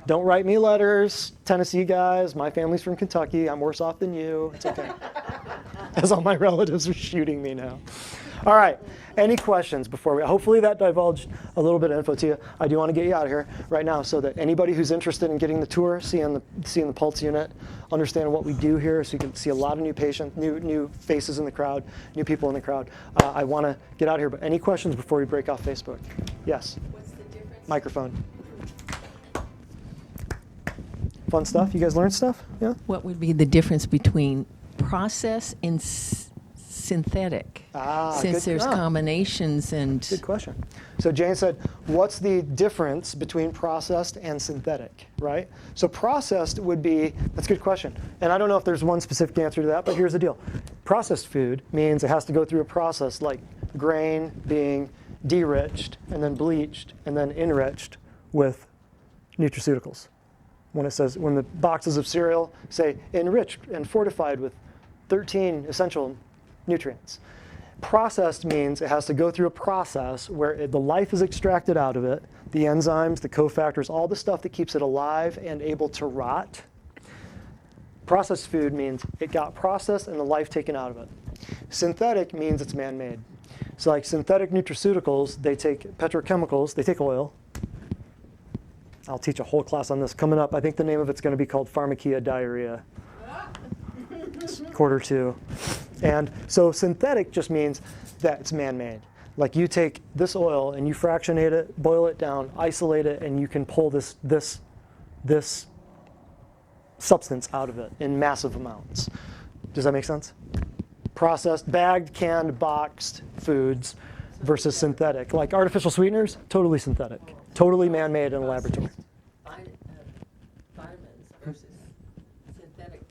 Don't write me letters, Tennessee guys. My family's from Kentucky. I'm worse off than you. It's okay. As all my relatives are shooting me now. All right. Any questions before we? Hopefully that divulged a little bit of info to you. I do want to get you out of here right now so that anybody who's interested in getting the tour, seeing the pulse unit, understanding what we do here, so you can see a lot of new patients, new faces in the crowd, new people in the crowd. I want to get out of here. But any questions before we break off Facebook? Yes. What's the difference? Microphone. Fun stuff. You guys learned stuff? Yeah. What would be the difference between process and synthetic? Since there's combinations and... Good question. So Jane said, what's the difference between processed and synthetic, right? So processed would be, that's a good question. And I don't know if there's one specific answer to that, but here's the deal. Processed food means it has to go through a process like grain being de-riched and then bleached and then enriched with nutraceuticals. When the boxes of cereal say enriched and fortified with 13 essential nutrients. Processed means it has to go through a process where the life is extracted out of it, the enzymes, the cofactors, all the stuff that keeps it alive and able to rot. Processed food means it got processed and the life taken out of it. Synthetic means it's man-made. So like synthetic nutraceuticals, they take petrochemicals, they take oil. I'll teach a whole class on this coming up. I think the name of it's going to be called pharmakia diarrhea. Quarter 2. And so synthetic just means that it's man-made. Like you take this oil and you fractionate it, boil it down, isolate it, and you can pull this substance out of it in massive amounts. Does that make sense? Processed, bagged, canned, boxed foods versus synthetic. Like artificial sweeteners, totally synthetic. Totally man-made in a laboratory. Vitamins versus synthetic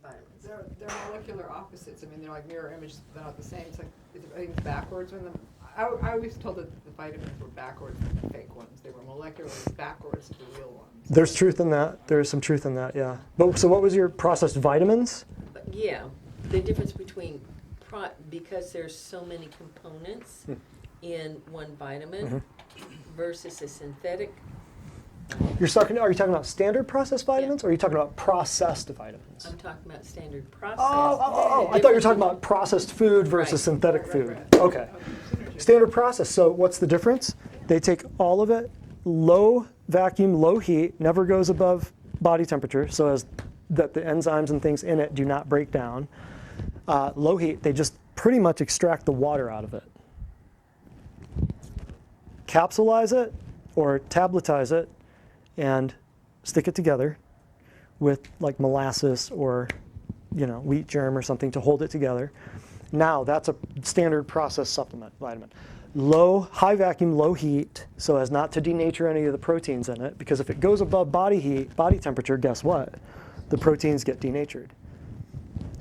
vitamins. They're molecular opposites. I mean, they're like mirror images, but not the same. It's like, I think it's backwards when I always told that the vitamins were backwards than the fake ones. They were molecularly backwards to the real ones. There's truth in that. There's some truth in that, yeah. But so what was your processed vitamins? Yeah, the difference between, because there's so many components in one vitamin versus a synthetic. Are you talking about standard processed vitamins or are you talking about processed vitamins? I'm talking about standard processed. Oh, I thought you were talking about processed food versus synthetic food. Okay. Standard process. So what's the difference? They take all of it, low vacuum, low heat, never goes above body temperature, so as that the enzymes and things in it do not break down. Low heat, they just pretty much extract the water out of it. Capsulize it or tabletize it and stick it together with like molasses or wheat germ or something to hold it together. Now that's a standard process supplement vitamin. High vacuum, low heat, so as not to denature any of the proteins in it, because if it goes above body heat, body temperature, guess what? The proteins get denatured,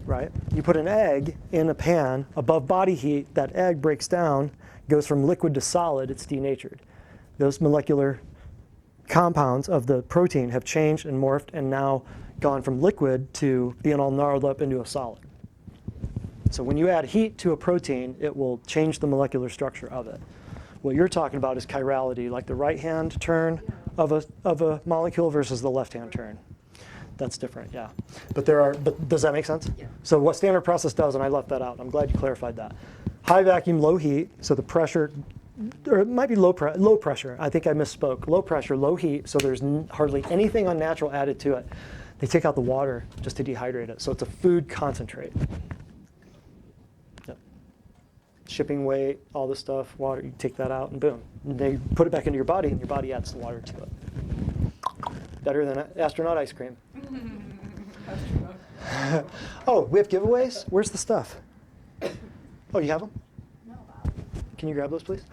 right? You put an egg in a pan above body heat, that egg breaks down, goes from liquid to solid, it's denatured. Those molecular compounds of the protein have changed and morphed, and now gone from liquid to being all gnarled up into a solid. So when you add heat to a protein, it will change the molecular structure of it. What you're talking about is chirality, like the right-hand turn of a molecule versus the left-hand turn. That's different, yeah. But does that make sense? Yeah. So what standard process does, and I left that out, I'm glad you clarified that. High vacuum, low heat, so the pressure, or it might be low pressure, I think I misspoke. Low pressure, low heat, so there's hardly anything unnatural added to it. They take out the water just to dehydrate it, so it's a food concentrate. Yep. Shipping weight, all this stuff, water, you take that out and boom. And they put it back into your body and your body adds the water to it. Better than astronaut ice cream. Oh, we have giveaways? Where's the stuff? Oh, you have them? No. Can you grab those, please?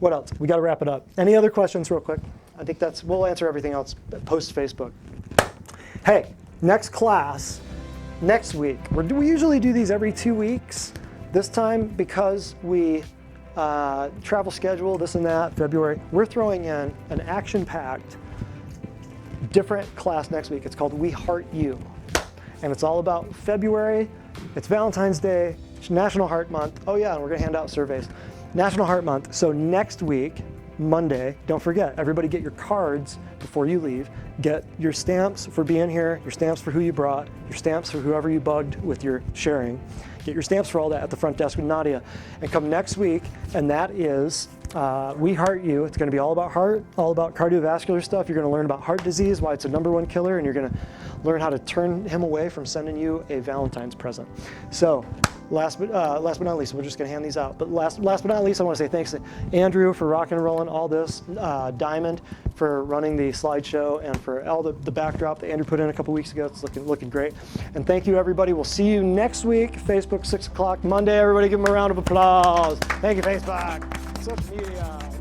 What else? We got to wrap it up. Any other questions real quick? I think we'll answer everything else post Facebook. Hey, next class, next week. We usually do these every 2 weeks. This time, because we travel schedule, this and that, February, we're throwing in an action-packed, different class next week. It's called We Heart You. And it's all about February. It's Valentine's Day. It's National Heart Month. Oh yeah, and we're gonna hand out surveys. National Heart Month. So next week, Monday, don't forget, everybody get your cards before you leave. Get your stamps for being here, your stamps for who you brought, your stamps for whoever you bugged with your sharing. Get your stamps for all that at the front desk with Nadia. And come next week, and that is We Heart You. It's going to be all about heart, all about cardiovascular stuff. You're going to learn about heart disease, why it's a #1 killer, and you're going to learn how to turn him away from sending you a Valentine's present. So last but not least, we're just going to hand these out. But last but not least, I want to say thanks to Andrew for rocking and rolling all this, Diamond for running the slideshow, and for all the backdrop that Andrew put in a couple weeks ago. It's looking great. And thank you, everybody. We'll see you next week, Facebook, 6 o'clock Monday. Everybody give them a round of applause. Thank you, Facebook. Social media.